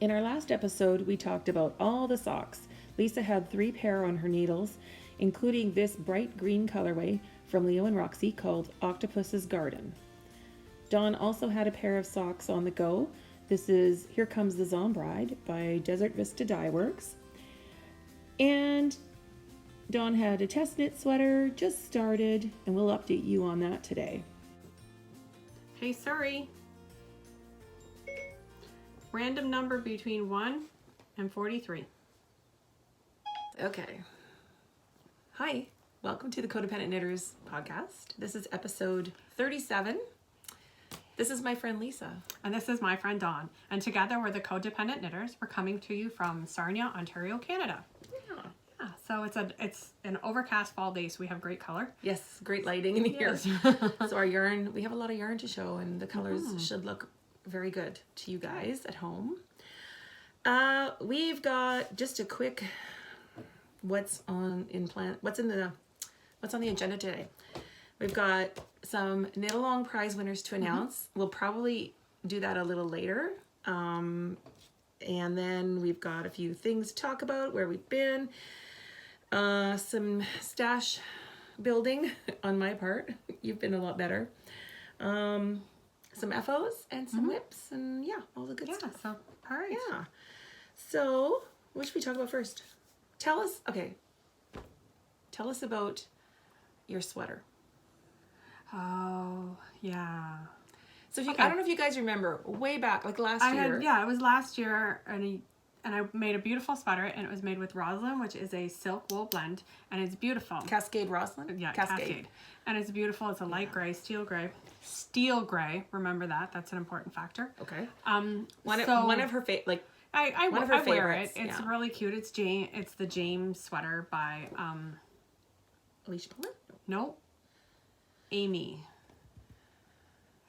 In our last episode, we talked about all the socks. Lisa had 3 pair on her needles, including this bright green colorway from Leo and Roxy called Octopus's Garden. Dawn also had a pair of socks on the go. This is Here Comes the Zombride by Desert Vista Dye Works. And Dawn had a test knit sweater, just started, and we'll update you on that today. Hey, sorry. Random number between 1 and 43. Okay. Hi, welcome to the Codependent Knitters podcast. This is episode 37. This is my friend Lisa. And this is my friend Dawn. And together we're the Codependent Knitters. We're coming to you from Sarnia, Ontario, Canada. Yeah, so it's an overcast fall day, so we have great color. Yes, great lighting in here. Yes. So our yarn, we have a lot of yarn to show, and the colors should look very good to you guys at home. We've got just a quick what's on the agenda today. We've got some knit along prize winners to announce. We'll probably do that a little later. And then we've got a few things to talk about, where we've been, some stash building on my part. You've been a lot better. Some FOs and some whips, and yeah, all the good stuff. So, all right. Yeah. So, what should we talk about first? Tell us about your sweater. Oh, yeah. So, if you, I don't know if you guys remember, way back, like last year. It was last year, and I made a beautiful sweater, and it was made with roslyn, which is a silk wool blend, and it's beautiful. Cascade roslyn? Yeah, Cascade. And it's beautiful. It's a light gray, steel gray. Steel gray, remember that. That's an important factor. Okay. One of her I wear favorites, it. It's really cute. It's the James sweater by Alicia Pullman? No. Amy.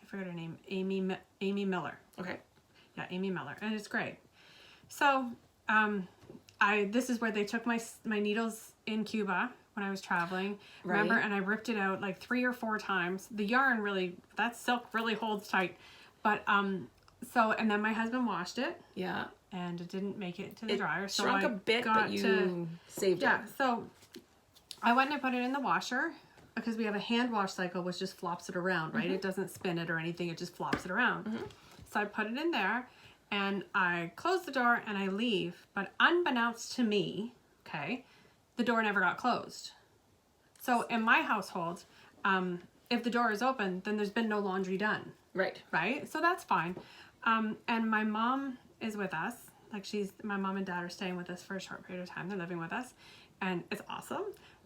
I forget her name. Amy Miller. Okay. Yeah, Amy Miller. And it's great. So, this is where they took my needles in Cuba when I was traveling. Right. Remember? And I ripped it out like 3 or 4 times. The yarn that silk really holds tight. But, and then my husband washed it. Yeah. And it didn't make it to the dryer. So shrunk I a bit, but you saved it. Yeah, so I went and I put it in the washer because we have a hand wash cycle which just flops it around, right? It doesn't spin it or anything. It just flops it around. So I put it in there and I close the door and I leave. But unbeknownst to me, okay, the door never got closed. So in my household, if the door is open, then there's been no laundry done. Right. Right? So that's fine. And my mom is with us. Like my mom and dad are staying with us for a short period of time. They're living with us. And it's awesome.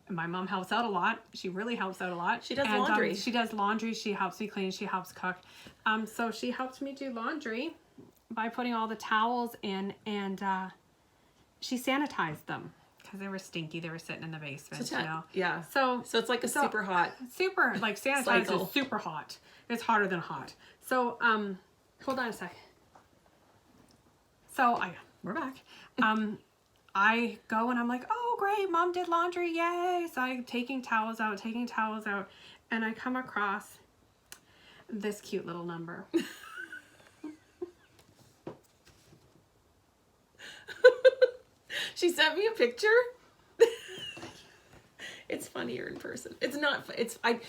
And my mom helps out a lot. She really helps out a lot. She does laundry. She does laundry. She helps me clean. She helps cook. So she helped me do laundry by putting all the towels in, and she sanitized them because they were stinky. They were sitting in the basement, you know. Yeah. So it's like super hot. Super, like sanitized is super hot. It's hotter than hot. So, hold on a sec. So we're back. I go and I'm like, oh great, mom did laundry, yay! So I'm taking towels out, and I come across this cute little number. She sent me a picture. It's funnier in person. It's not.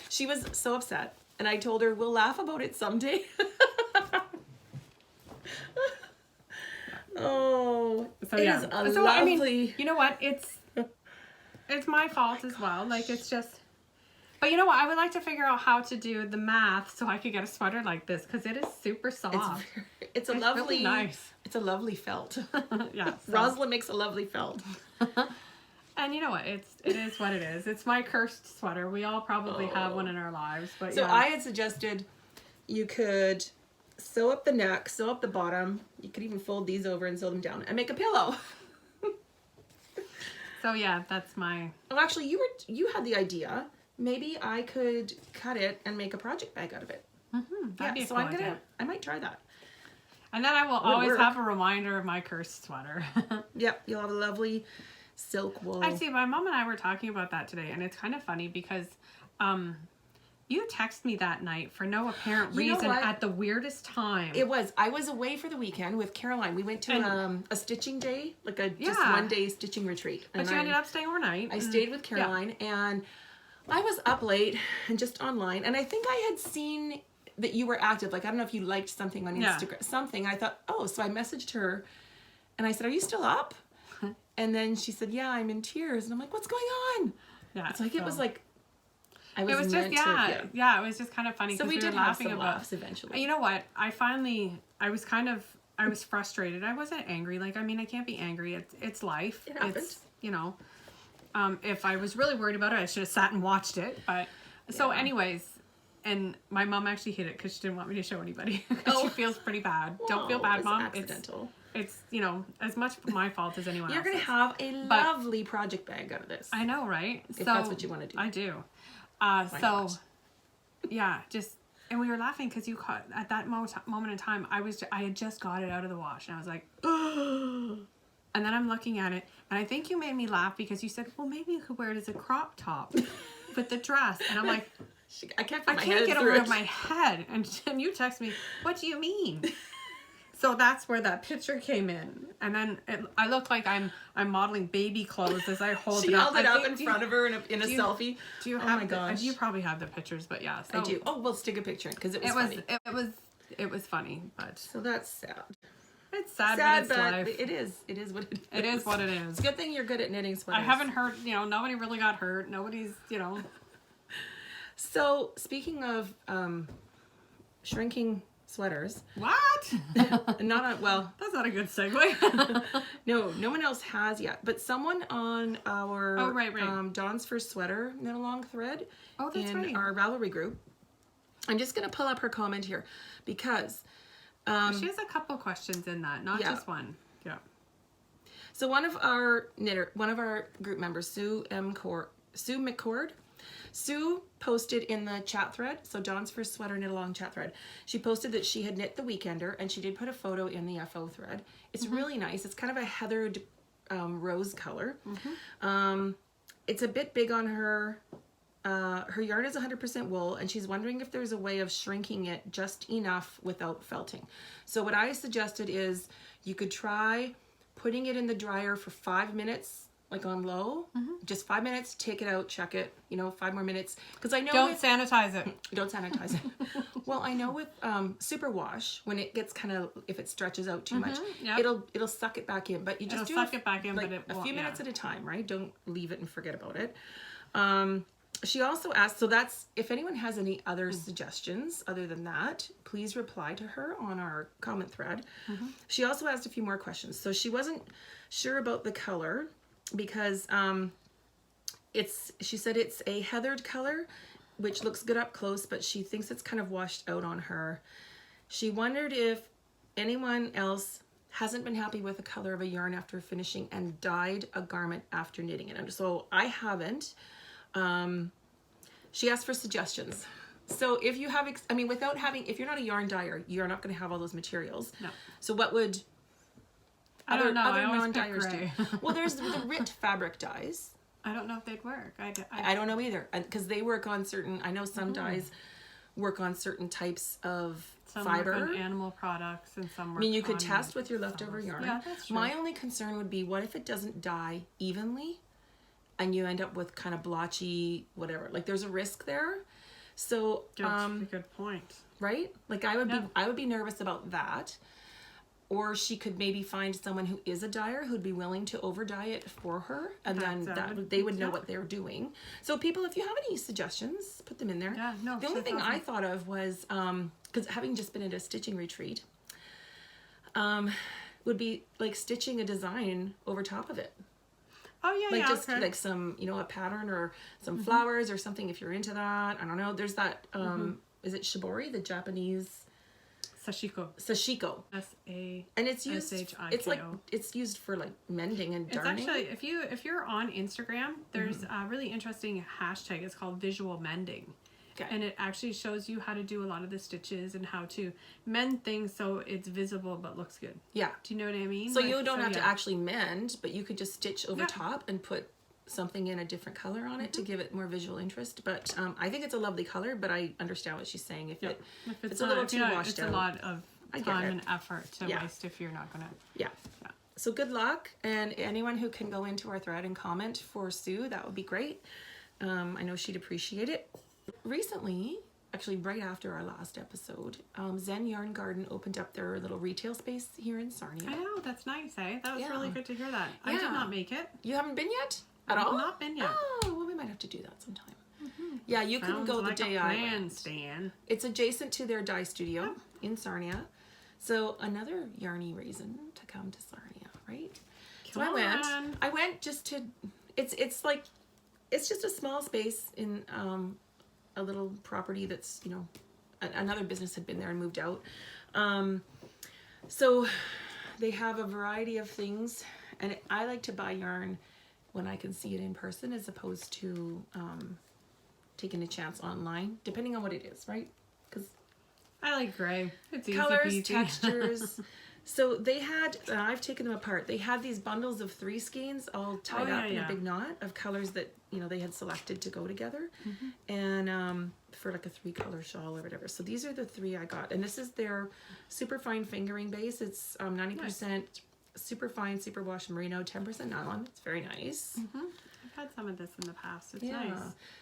She was so upset, and I told her we'll laugh about it someday. Oh, so it yeah. is a lovely. I mean, you know what? It's my fault as well. Like it's just. But you know what? I would like to figure out how to do the math so I could get a sweater like this because it is super soft. It's lovely. Really nice. It's a lovely felt. Yeah. So. Roslyn makes a lovely felt. And you know what? It is what it is. It's my cursed sweater. We all probably have one in our lives. But so I had suggested you could sew up the neck, sew up the bottom. You could even fold these over and sew them down and make a pillow. So yeah, that's my. Oh, actually, you had the idea. Maybe I could cut it and make a project bag out of it. That'd be a cool idea. I might try that. And then I will always have a reminder of my cursed sweater. Yep, you'll have a lovely silk wool. I see. My mom and I were talking about that today, and it's kind of funny because You text me that night for no apparent You know reason what? at the weirdest time. I was away for the weekend with Caroline. We went to a stitching day, like a just Yeah. 1 day stitching retreat. But And you ended up staying overnight. I stayed with Caroline, and I was up late and just online, and I think I had seen that you were active. Like, I don't know if you liked something on Instagram, something. I thought, oh, so I messaged her, and I said, "Are you still up?" And then she said, "Yeah, I'm in tears." And I'm like, "What's going on?" Yeah. It's like it was like I It was just meant to, it was just kind of funny. So we were did have laughing some about laughs eventually. You know what? I was frustrated. I wasn't angry. Like, I mean, I can't be angry. It's life. It happened. It's, you know, if I was really worried about it, I should have sat and watched it. But so anyways, and my mom actually hid it because she didn't want me to show anybody because she feels pretty bad. Don't feel bad, Mom. Accidental. It's, you know, as much my fault as anyone You're else's. going to have a lovely project bag out of this. I know, right? If that's what you want to do. I do. So, not? yeah, just, and we were laughing because you caught, at that moment in time, I had just got it out of the wash, and I was like, and then I'm looking at it, and I think you made me laugh because you said, well, maybe you could wear it as a crop top with the dress, and I'm like, I can't get over it in my head, and you text me, what do you mean? So that's where that picture came in, and then I look like I'm modeling baby clothes as I hold She it up. held it up in front of her in a selfie. Do you oh have? my gosh! You probably have the pictures, but yeah, so I do. Oh, we'll stick a picture in because it was funny. It was funny, but So that's sad. it's sad, Sad, but it's but life. it is. It is what it is. It is what it is. It's a good thing you're good at knitting sweaters. I haven't heard. You know, nobody really got hurt. Nobody's. You know. So speaking of shrinking sweaters, What? not on, well, That's not a good segue. no one else has yet, but someone on our right. Dawn's First Sweater knit along thread Oh, that's in right. our Ravelry group. I'm just gonna pull up her comment here because She has a couple questions in that, not Yeah. just one. Yeah. so one of our group members, Sue McCord, Sue posted in the chat thread, so Dawn's First Sweater knit along chat thread. She posted that she had knit the Weekender, and she did put a photo in the FO thread. It's really nice. It's kind of a heathered rose color. It's a bit big on her. Her yarn is 100% wool, and she's wondering if there's a way of shrinking it just enough without felting. So what I suggested is you could try putting it in the dryer for 5 minutes, like on low, just 5 minutes, take it out, check it, 5 more minutes. Because I know Don't sanitize it. don't sanitize it. Well, I know with superwash, when it gets kind of, if it stretches out too much, yep. it'll suck it back in. But you just It'll suck it back in, like but it a won't, few yeah. minutes at a time, right? Don't leave it and forget about it. She also asked, so that's, if anyone has any other suggestions other than that, please reply to her on our comment thread. She also asked a few more questions. So she wasn't sure about the color because she said it's a heathered color, which looks good up close, but she thinks it's kind of washed out on her. She wondered if anyone else hasn't been happy with the color of a yarn after finishing and dyed a garment after knitting it. And so I haven't. She asked for suggestions. So if you have, if you're not a yarn dyer, you're not going to have all those materials. No. So what would I don't know. I always pick non-dyers do? gray. Well, there's the RIT fabric dyes. I don't know if they'd work. I don't know either, because they work on certain. I know some dyes work on certain types of Some fiber. work on animal products and some work You could on test with your leftover yarn. Yeah, that's true. My only concern would be, what if it doesn't dye evenly, and you end up with kind of blotchy whatever? Like, there's a risk there. So, Good point. right? Like, I would be nervous about that. Or she could maybe find someone who is a dyer who'd be willing to over dye it for her, and they would know what they're doing. So people, if you have any suggestions, put them in there. Yeah, no, the only that's thing awesome. I thought of was, because having just been at a stitching retreat, would be like stitching a design over top of it. Oh yeah, Like yeah. just okay. like some, a pattern or some flowers or something, if you're into that. I don't know. There's that, is it shibori, the Japanese Sashiko. sashiko? S-A. And it's used, S-H-I-K-O. it's like, it's used for like mending and It's darning. actually, if you're on Instagram, there's a really interesting hashtag. It's called visual mending. Okay. And it actually shows you how to do a lot of the stitches and how to mend things so it's visible but looks good. Yeah. Do you know what I mean? So you don't have to yeah. actually mend, but you could just stitch over Yeah. top and put something in a different color on it to give it more visual interest. But I think it's a lovely color, but I understand what she's saying. If it's a little too washed out. It's a lot of time and effort to waste if you're not gonna. Yeah. So good luck, and anyone who can go into our thread and comment for Sue, that would be great. I know she'd appreciate it. Recently, actually right after our last episode, Zen Yarn Garden opened up their little retail space here in Sarnia. I know, that's nice, eh? That was really good to hear that. I did not make it. You haven't been yet? At all? I've not been yet. Oh, well, we might have to do that sometime. Yeah, you couldn't go the day I went. Stan. It's adjacent to their dye studio in Sarnia. So another yarny reason to come to Sarnia, right? So I went just to, it's like, it's just a small space in a little property that's, you know, another business had been there and moved out. So they have a variety of things, and I like to buy yarn when I can see it in person as opposed to taking a chance online, depending on what it is, right? Because I like gray. It's colors, easy peasy. textures. So they had, I've taken them apart. They had these bundles of 3 skeins all tied up in a big knot of colors that, you know, they had selected to go together. And for like a 3-color shawl or whatever. So these are the 3 I got. And this is their super fine fingering base. It's 90% super fine, super wash merino, 10% nylon. It's very nice. I've had some of this in the past. It's nice.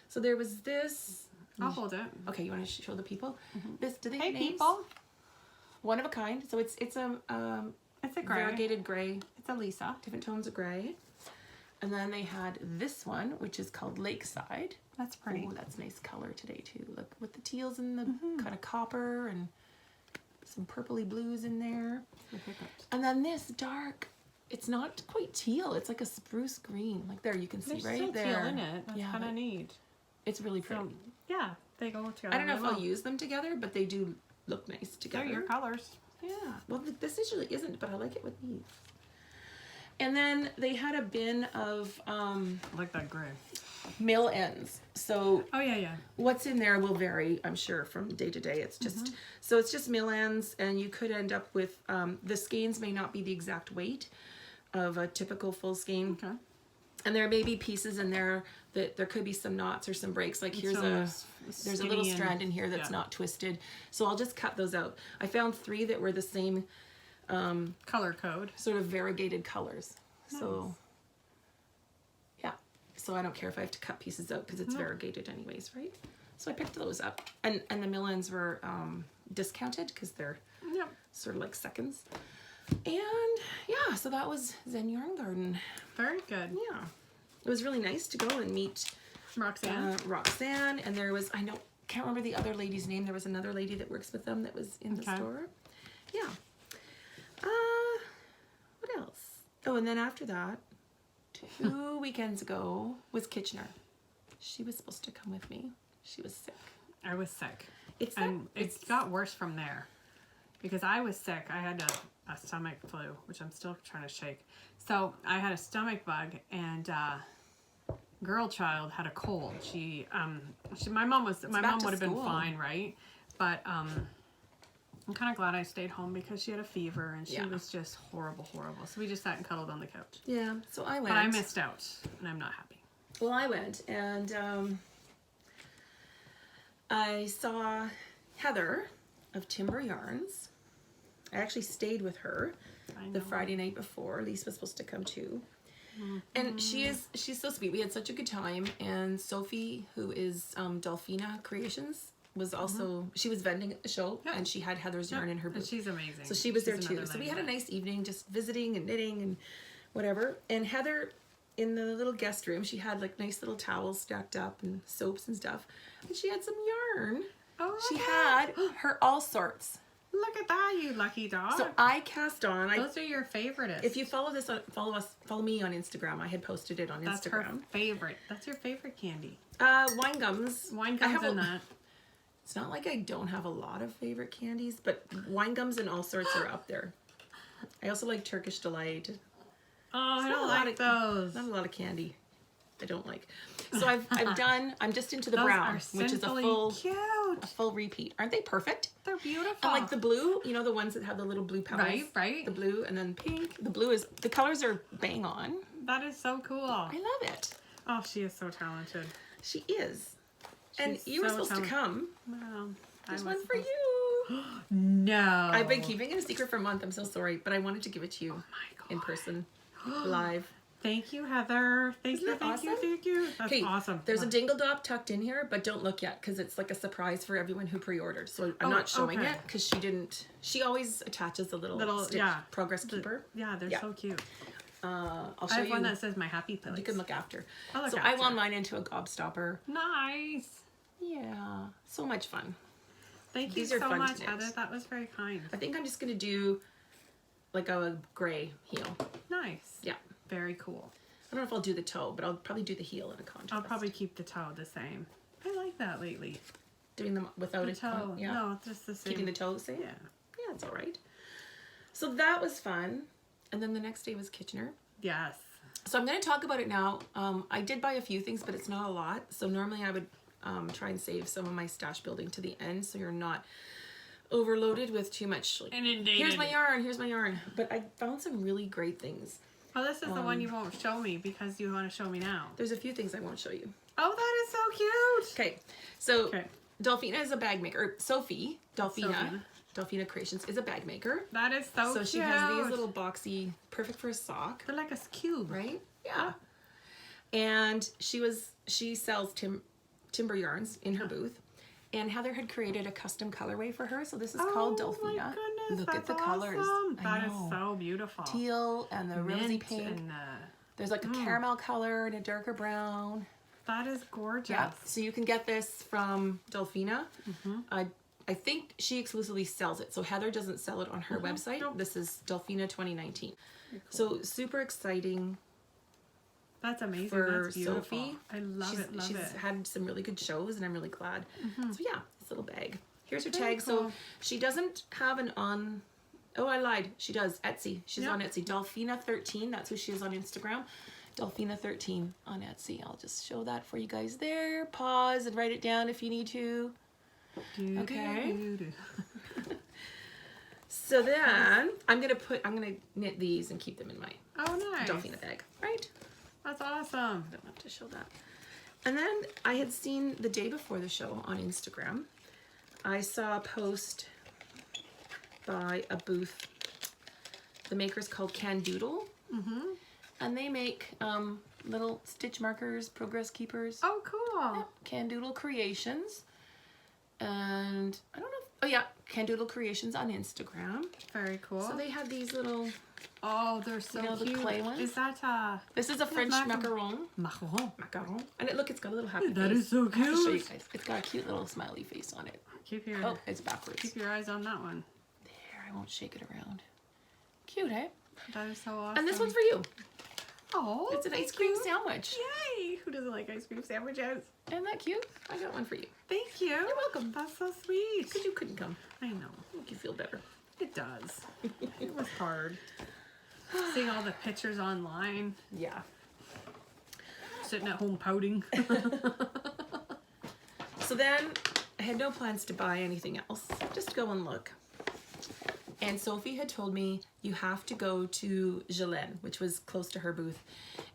So there was this. I'll hold it. Okay, you want to show the people? This, do they Hey, have names? people. One of a kind. So it's a It's a gray. variegated gray, It's a Lisa. different tones of gray. And then they had this one, which is called Lakeside. That's pretty. Oh, that's nice color today too. Look, with the teals and the kind of copper and some purpley blues in there. And then this dark, it's not quite teal. It's like a spruce green. Like there, you can see There's right still there. teal in it. That's kind of neat. It's really pretty. So, yeah, they go together. I don't know if I'll use them together, but they do look nice together. They're your colors. Yeah. Well, this usually isn't, but I like it with these. And then they had a bin of I like that gray. mill ends. So Oh yeah. what's in there will vary, I'm sure, from day to day. It's just so it's just mill ends, and you could end up with the skeins may not be the exact weight of a typical full skein. Okay. And there may be pieces in there that there could be some knots or some breaks. Like here's there's a little strand in here that's not twisted. So I'll just cut those out. I found 3 that were the same color code. sort of variegated colors. So yeah. So I don't care if I have to cut pieces out because it's variegated anyways, right? So I picked those up. And the mill ends were discounted because they're sort of like seconds. And yeah, so that was Zen Yarn Garden. Very good. Yeah. It was really nice to go and meet Roxanne, and there was, can't remember the other lady's name. There was another lady that works with them that was in the store. Yeah. What else? Oh, and then after that, 2 weekends ago was Kitchener. She was supposed to come with me. She was sick. I was sick. It got worse from there. Because I was sick. I had a stomach flu, which I'm still trying to shake. So I had a stomach bug, and girl child had a cold. My mom would have been fine, right? But I'm kind of glad I stayed home because she had a fever and she was just horrible. So we just sat and cuddled on the couch. Yeah. So I went. But I missed out, and I'm not happy. Well, I went, and I saw Heather of Tumor Yarns. I actually stayed with her the Friday night before. Lisa was supposed to come too. And she's so sweet. We had such a good time. And Sophie, who is Dolphina Creations, was also, she was vending at the show, and she had Heather's yarn in her booth. And she's amazing. So she was there too. So we had a nice evening just visiting and knitting and whatever. And Heather, in the little guest room, she had like nice little towels stacked up and soaps and stuff. And she had some yarn. Oh, she had her all sorts. Look at that, you lucky dog. So I cast on. Those are your favorites. If you follow follow me on Instagram. I had posted it on Instagram. That's her favorite. That's your favorite candy. Wine gums. Wine gums and that. It's not like I don't have a lot of favorite candies, but wine gums and all sorts are up there. I also like Turkish Delight. Oh, I don't like those. Not a lot of candy. I don't like. So I'm just into the brown, which is a full repeat. Aren't they perfect? They're beautiful. And like the blue, you know, the ones that have the little blue petals. Right. The blue and then pink. The colors are bang on. That is so cool. I love it. Oh, she is so talented. She is. And She's you were so supposed to come. Well, There's I was one for supposed- you. No. I've been keeping it a secret for a month. I'm so sorry, but I wanted to give it to you Oh my God. in person, live. Thank you, Heather. Thank Isn't you, that thank you, awesome? thank you. That's Okay, awesome. there's a dingle dop tucked in here, but don't look yet because it's like a surprise for everyone who pre-ordered. So I'm Oh, not showing okay. it because she didn't. She always attaches a little stick yeah. progress keeper. Yeah, they're Yeah. so cute. I'll I show have you. one that says my happy place. You can look after. I'll look So I after. wound mine into a gobstopper. Nice. Yeah, so much fun. Thank you These are so fun to much, knit. Heather. That was very kind. I think I'm just gonna do like a gray heel. Nice. Yeah. Very cool. I don't know if I'll do the toe, but I'll probably do the heel in a contrast. I'll probably keep the toe the same. I like that lately. doing them without The a toe. yeah. No, just the same. Keeping the toe the same. Yeah. Yeah, it's all right. So that was fun. And then the next day was Kitchener. Yes. So I'm going to talk about it now. I did buy a few things, but it's not a lot. So normally I would try and save some of my stash building to the end so you're not overloaded with too much. Like, Inundated. here's my yarn, here's my yarn. But I found some really great things. Oh, this is the one you won't show me because you want to show me now. There's a few things I won't show you. Oh, that is so cute. Okay, so Okay. Delphina is a bag maker. Or Sophie, Sophie. Delphina Creations is a bag maker. That is so So cute. she has these little boxy, perfect for a sock, They're like a cube. right? Yeah. And she sells Timber Yarns in her booth. And Heather had created a custom colorway for her. So this is called Oh my Delphina. goodness, Look at that's the colors. awesome. I That is know. so beautiful. Teal and the rosy Mint pink. and There's like a caramel color and a darker brown. that is gorgeous. Yeah. So you can get this from Delphina. I think she exclusively sells it. So Heather doesn't sell it on her website. Nope. This is Delphina 2019. So super exciting That's amazing. for That's beautiful. Sophie. I love it. Love she's it. had some really good shows and I'm really glad. So yeah, this little bag. Here's her Very tag. So cool. she doesn't have an on. Oh, I lied. She does. Etsy. She's Yep. on Etsy. Delphina13. That's who she is on Instagram. Delphina13 on Etsy. I'll just show that for you guys there. Pause and write it down if you need to. Okay. So then I'm gonna knit these and keep them in my Oh, nice. Delphina bag. Right? That's awesome. Don't have to show that. And then I had seen the day before the show on Instagram, I saw a post by a booth. The maker's called Can Doodle. And they make little stitch markers, progress keepers. Oh, cool. Can Doodle Creations. And I don't know. Oh yeah, Can Doodle Creations on Instagram. Very cool. So they had these little. Oh, they're so You know, the cute. clay ones? Is that This is a French macaron. macaron. macaron? And look, it's got a little happy That face. is so I have to show you cute. guys. It's got a cute little smiley face on it. Keep your Oh, it's backwards. keep your eyes on that one. There, I won't shake it around. Cute, eh? That is so awesome. And this one's for you. Oh, It's an ice thank cream you. sandwich. Yay! Who doesn't like ice cream sandwiches? Isn't that cute? I got one for you. Thank you. You're welcome. That's so sweet. Because you couldn't come. I know. Make you feel better. It does. It was hard. Seeing all the pictures online, Yeah. sitting at home pouting. So then I had no plans to buy anything else. Just go and look. And Sophie had told me you have to go to Gélène, which was close to her booth.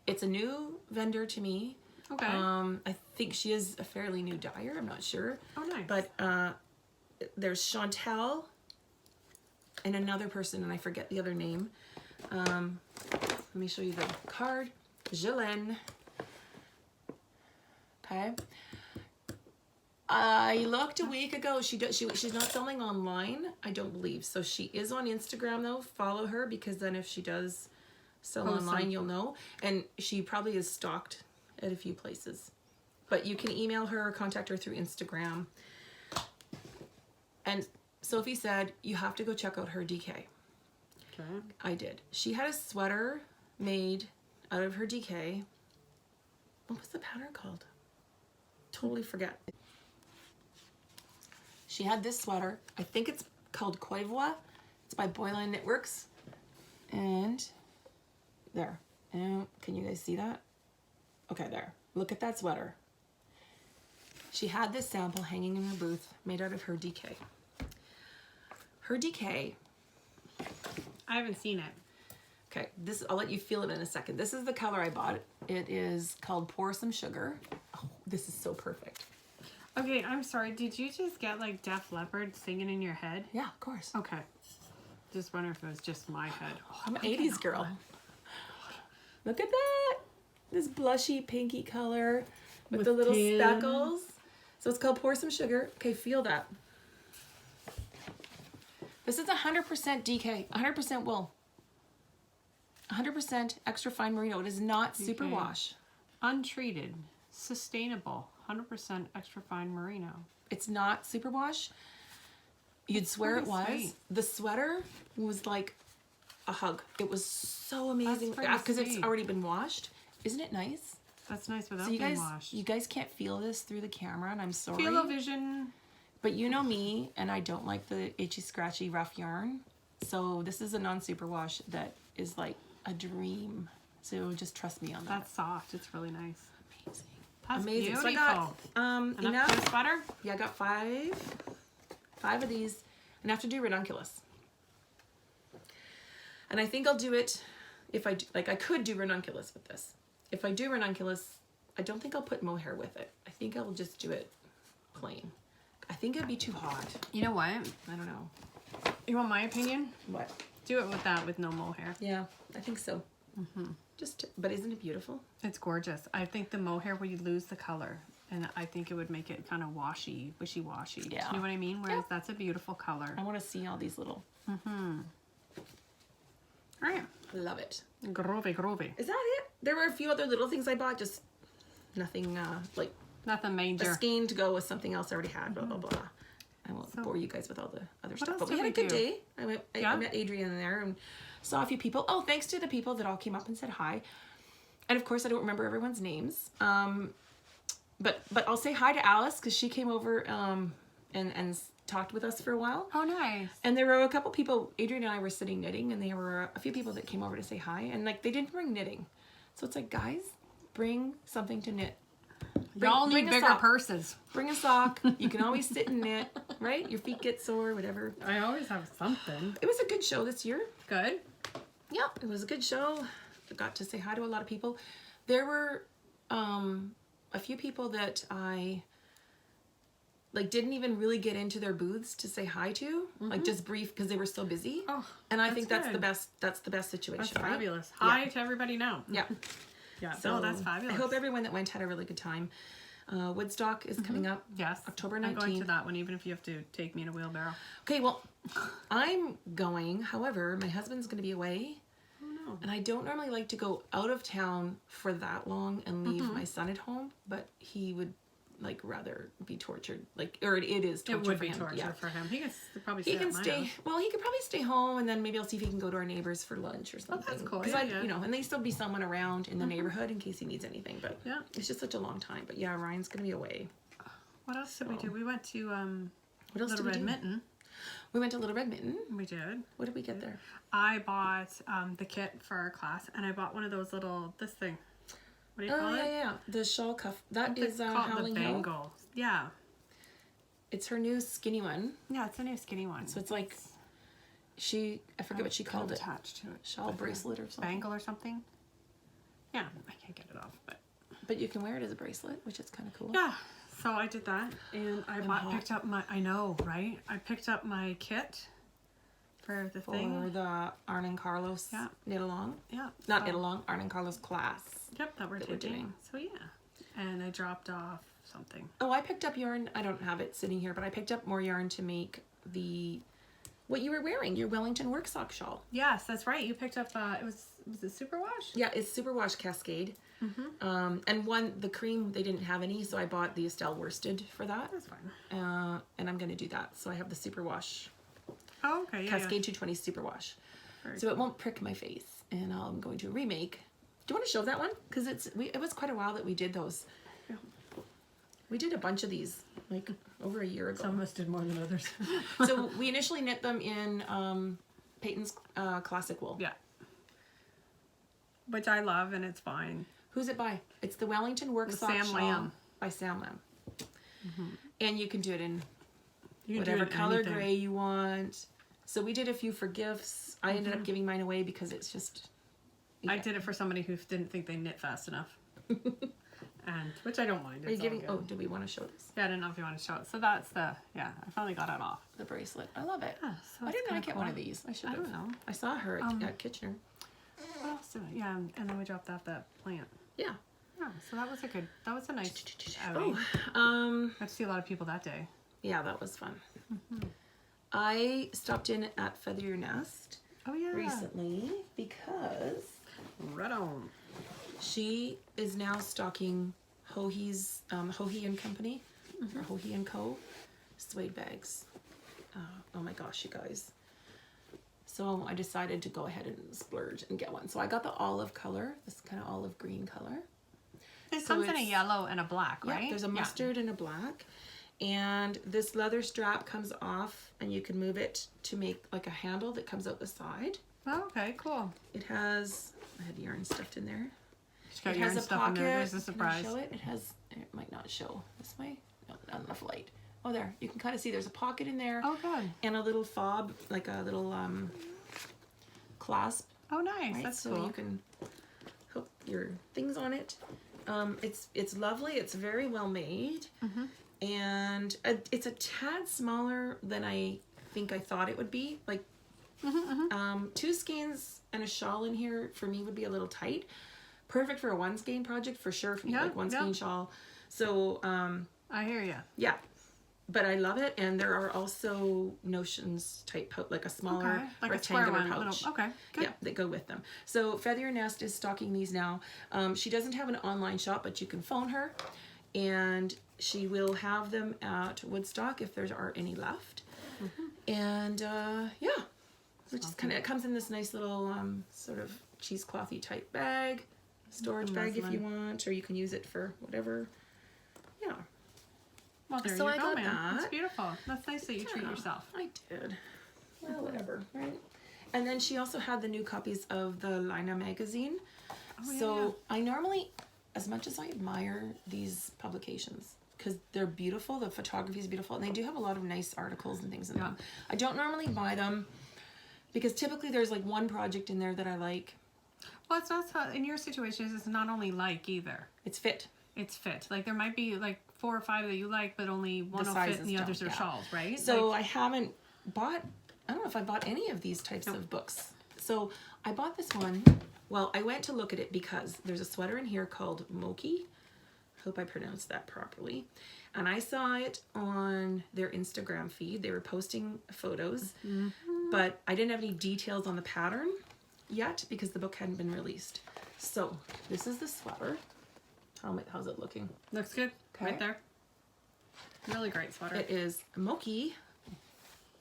It's a new vendor to me. Okay. I think she is a fairly new dyer. I'm not sure. Oh, nice. But there's Chantel and another person, and I forget the other name. Let me show you the card. Gélène. Okay. I looked a week ago. She's not selling online, I don't believe. So she is on Instagram though. Follow her because then if she does sell Post online, something. you'll know. And she probably is stocked at a few places. But you can email her or contact her through Instagram. And Sophie said you have to go check out her DK. Okay. I did. She had a sweater made out of her DK. What was the pattern called? Totally forget. She had this sweater. I think it's called Coivois. It's by Boylan Knitworks. And there. And can you guys see that? Okay, there. Look at that sweater. She had this sample hanging in her booth made out of her DK. Her DK, I haven't seen it. Okay, this, I'll let you feel it in a second. This is the color I bought. It is called Pour Some Sugar. Oh, this is so perfect. Okay, I'm sorry. Did you just get like Def Leppard singing in your head? Yeah, of course. Okay. Just wonder if it was just my head. Oh, I'm an 80s girl. Look at that. This blushy pinky color with the little speckles. So it's called Pour Some Sugar. Okay, feel that. This is 100% DK, 100% wool. 100% extra fine merino. It is not superwash. Untreated, sustainable, 100% extra fine merino. It's not superwash. You'd swear it was. Sweet. The sweater was like a hug. It was so amazing because it's already been washed. Isn't it nice? That's nice without So being washed. you guys can't feel this through the camera, and I'm sorry. Feel-o-vision. But you know me, and I don't like the itchy, scratchy, rough yarn. So this is a non-superwash that is like a dream. So just trust me on that. That's soft. It's really nice. Amazing. That's Amazing. beautiful. So I got enough toast butter? Yeah, I got five of these, and I have to do ranunculus. And I think I'll do it if I do, like I could do ranunculus with this. If I do ranunculus, I don't think I'll put mohair with it. I think I'll just do it plain. I think it'd be too hot. You know what? I don't know. You want my opinion? What? Do it with that with no mohair. Yeah, I think so. But isn't it beautiful? It's gorgeous. I think the mohair would lose the color, and I think it would make it kind of washy, wishy-washy. Yeah. You know what I mean? Whereas that's a beautiful color. I want to see all these little. All right. Love it. Groovy, groovy. Is that it? There were a few other little things I bought, just nothing like Nothing major. a skein to go with something else I already had. Blah blah blah. I won't bore you guys with all the other stuff. else But we did had a we good do? day. I met Adrian there and saw a few people. Oh, thanks to the people that all came up and said hi. And of course, I don't remember everyone's names. But I'll say hi to Alice because she came over and talked with us for a while. Oh, nice. And there were a couple people, Adrian and I were sitting knitting, and there were a few people that came over to say hi, and like they didn't bring knitting. So it's like, guys, bring something to knit. Y'all need bigger sock. purses. Bring a sock. You can always sit and knit, right? Your feet get sore, whatever. I always have something. It was a good show this year. Good. Yeah, it was a good show. I got to say hi to a lot of people. There were a few people that I like didn't even really get into their booths to say hi to, like just brief because they were so busy. Oh, and I think that's good. the best. That's the best situation. That's right? fabulous. Hi to everybody now. Yeah. Yeah. So So that's fabulous. I hope everyone that went had a really good time. Woodstock is coming up. Yes. October 19th. I'm going to that one, even if you have to take me in a wheelbarrow. Okay, well, I'm going. However, my husband's going to be away. Oh no. And I don't normally like to go out of town for that long and leave my son at home, but he would like rather be tortured, like, or it is torture It would for be him. torture Yeah. for him. He can probably stay He can at my stay. house. Well, he could probably stay home, and then maybe I'll see if he can go to our neighbors for lunch or something. that's cool. 'Cause Yeah, I, yeah. you know, and they still be someone around in the neighborhood in case he needs anything. But Yeah. it's just such a long time. But yeah, Ryan's gonna be away. What else did we do? We went to What else Little did we Red do? Mitten. We went to Little Red Mitten. We did. What did we get there? I bought the kit for our class, and I bought one of those little this thing. What do you call Oh yeah, it? yeah, the shawl cuff. That It's is called the Howling Hill. bangle. Yeah. It's her new skinny one. Yeah, it's a new skinny one. So it's like I forget what she called it. Attached to it. Shawl bracelet or something. Bangle or something. Yeah, I can't get it off, but But you can wear it as a bracelet, which is kind of cool. yeah. So I did that, and I hot. picked up my. I know, right? I picked up my kit for the For thing. the Arn and Carlos Yeah. knit along. Yeah. Not so- knit along, Arn and Carlos class. Yep, that we're that we're taking. doing. So yeah, and I dropped off something. Oh, I picked up yarn. I don't have it sitting here, but I picked up more yarn to make what you were wearing, your Wellington work sock shawl. Yes, that's right. You picked up. Was it superwash? Yeah, it's Superwash Cascade. And the cream, they didn't have any, so I bought the Estelle worsted for that. That's fine. And I'm going to do that. So I have the Superwash Oh, okay. Yeah. Cascade 220 Superwash. Very So it won't prick my face. And I'm going to remake. Do you want to show that one? Because it was quite a while that we did those. Yeah. We did a bunch of these, like over a year ago. Some of us did more than others. So we initially knit them in Peyton's classic wool. Yeah. Which I love, and it's fine. Who's it by? It's the Wellington Work The Sock Sam Shawl Lamb. by Sam Lamb. And you can do it in You can do whatever it in color anything. gray you want. So we did a few for gifts. I ended up giving mine away because it's just I did it for somebody who didn't think they knit fast enough. And which I don't mind. Are you It's all giving? good. Oh, do we want to show this? Yeah, I don't know if you want to show it. So that's the I finally got it off. The bracelet. I love it. Yeah, so I it's didn't know I kinda get one cool. of these. I should I have. don't know. I saw her at Kitchener. What else did yeah, and then we dropped off that plant. Yeah. Yeah, so that was a nice Oh, outing. Got to see a lot of people that day. yeah, that was fun. I stopped in at Feather Your Nest Oh yeah. recently because Right on. she is now stocking Hohi's Hohi and Company or Hohi and Co. suede bags. Oh my gosh, you guys. So I decided to go ahead and splurge and get one. So I got the olive color, this kind of olive green color. It So comes in a it's- yellow and a black, right? Yeah, there's a mustard and a black. And this leather strap comes off and you can move it to make like a handle that comes out the side. Oh, okay, cool. It has, I had yarn stuffed in there. She's got It yarn has a stuff pocket. in there. There's a Can I surprise. show it? It has, it might not show this way. No, not enough light. Oh, there. You can kind of see there's a pocket in there. Oh, good. And a little fob, like a little clasp. Oh, nice. Right? That's so cool. you can hook your things on it. It's lovely. It's very well made. And it's a tad smaller than I think I thought it would be. Like, 2 skeins and a shawl in here for me would be a little tight. Perfect for a 1 skein project for sure. For me, Yeah, like 1 yeah. skein shawl. So I hear you. yeah, but I love it. And there are also notions type like a smaller Okay. Like a square rectangular one. pouch. Okay, good. Yeah, that go with them. So Feather Your Nest is stocking these now. She doesn't have an online shop, but you can phone her, and she will have them at Woodstock if there are any left. And yeah, which is kind of, it comes in this nice little sort of cheeseclothy type bag, storage bag if you want, or you can use it for whatever. Yeah. Well, there So you I go, got man. That's that. beautiful. That's nice that you treat Yeah, yourself. I did. Well, whatever, right? And then she also had the new copies of the Lina magazine. Oh, yeah, So yeah. I normally, as much as I admire these publications, because they're beautiful, the photography is beautiful, and they do have a lot of nice articles and things in them. I don't normally buy them because typically there's like one project in there that I like. Well, it's not so, in your situation, it's not only like either. It's fit. It's fit. Like there might be like 4 or 5 that you like, but only one will fit sizes and the others don't, are yeah. shawls, right? So like, I haven't bought, I don't know if I bought any of these types of books. So I bought this one. Well, I went to look at it because there's a sweater in here called Moki. Hope I pronounced that properly. And I saw it on their Instagram feed. They were posting photos, but I didn't have any details on the pattern yet because the book hadn't been released. So this is the sweater. How's it looking? looks good. Okay. Right there. Really great sweater. It is Moki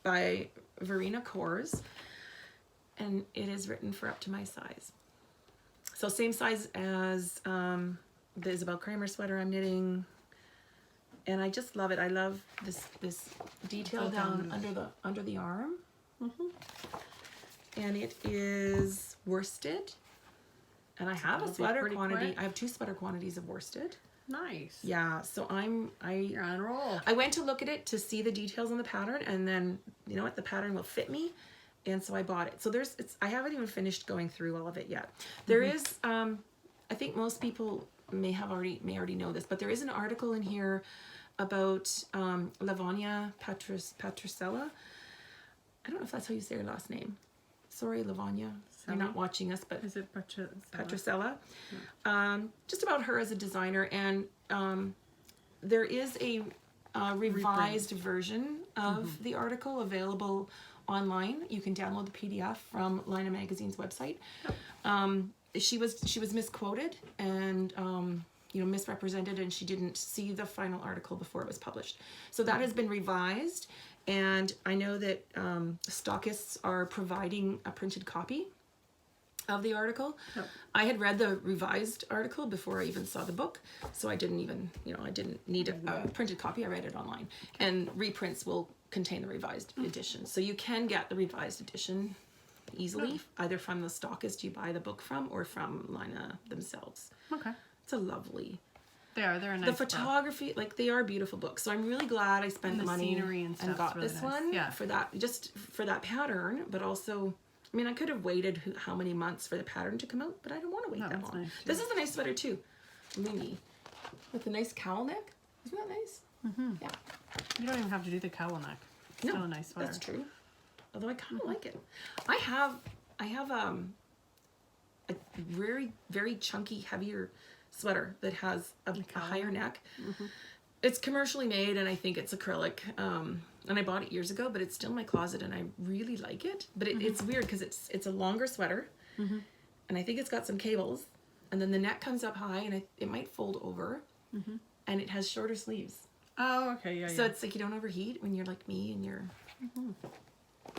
by Verena Kors, and it is written for up to my size. So same size as the Isabel Kramer sweater I'm knitting, and I just love it. I love this detail It's all down down. under the arm, and it is worsted. And I have a That'll be sweater pretty quantity. quick. I have 2 sweater quantities of worsted. Nice. Yeah, so You're on a roll. I went to look at it to see the details on the pattern, and then you know what, the pattern will fit me, and so I bought it. So I haven't even finished going through all of it yet. There is I think most people may already know this, but there is an article in here about Lavanya Patricella. I don't know if that's how you say her last name. Sorry, Lavanya. You're not watching us, but Is it Patricella. Just about her as a designer, and there is a revised version of the article available online. You can download the PDF from Lina Magazine's website. She was misquoted and misrepresented, and she didn't see the final article before it was published. So that has been revised, and I know that stockists are providing a printed copy of the article. Yep. I had read the revised article before I even saw the book, so I didn't even, I didn't need a printed copy. I read it online, and reprints will contain the revised edition. So you can get the revised edition easily, either from the stockist you buy the book from or from Lina themselves. Okay. It's a lovely. They're a nice The book. photography, like they are beautiful books. So I'm really glad I spent And the the money scenery and stuff's got really this nice. one Yeah. for that, just for that pattern, but also I mean, I could have waited how many months for the pattern to come out, but I don't want to wait that that's long. nice, too. This is a nice sweater too. Mini. With a nice cowl neck. Isn't that nice? Mm-hmm. Yeah. You don't even have to do the cowl neck. It's still a nice sweater. That's true. Although I kind of like it. I have a very, very chunky, heavier sweater that has a higher neck. Mm-hmm. It's commercially made, and I think it's acrylic. And I bought it years ago, but it's still in my closet, and I really like it. But it's weird because it's a longer sweater, and I think it's got some cables, and then the neck comes up high, and it might fold over, and it has shorter sleeves. Oh, okay, yeah. So it's like you don't overheat when you're like me and you're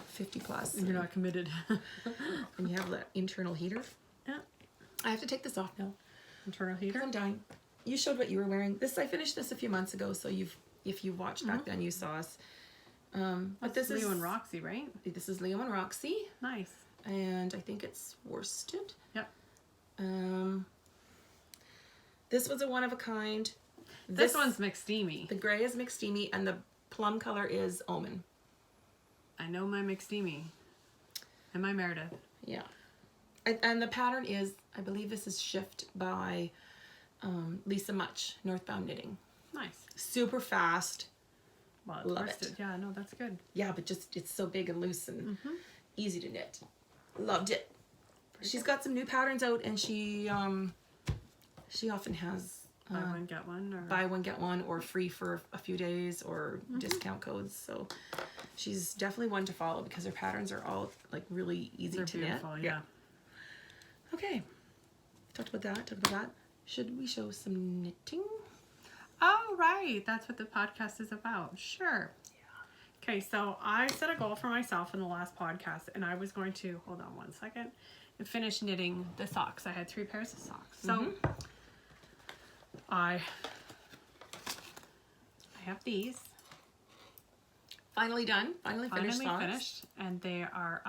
50 plus. And you're not committed. And you have that internal heater. Yeah. I have to take this off now. Internal Because heater. I'm dying. You showed what you were wearing. I finished this a few months ago, so if you watched back then, you saw us. But this Leo is and Roxy, right? This is Leo and Roxy, Nice. and I think it's worsted. Yep. This was a one of a kind. This one's McSteamy. The gray is McSteamy, and the plum color is Omen. I know my McSteamy. And my Meredith. Yeah. And the pattern is, I believe this is Shift by Lisa Much, Northbound Knitting. Nice. Super fast. Well, it's Love worsted. it. Yeah, no, that's good. Yeah, but just it's so big and loose and easy to knit. Loved it. She's got some new patterns out, and she often has Buy one, get one. Or... buy one get one, or free for a few days, or discount codes. So she's definitely one to follow because her patterns are all like really easy They're to beautiful, knit. yeah. Okay. Talked about that. Should we show some knitting? Oh, right. That's what the podcast is about. Sure. Yeah. Okay, so I set a goal for myself in the last podcast, and I was going to, hold on one second, and finish knitting the socks. I had 3 pairs of socks. So I have these. Finally done. Finally finished socks. Finished. And they are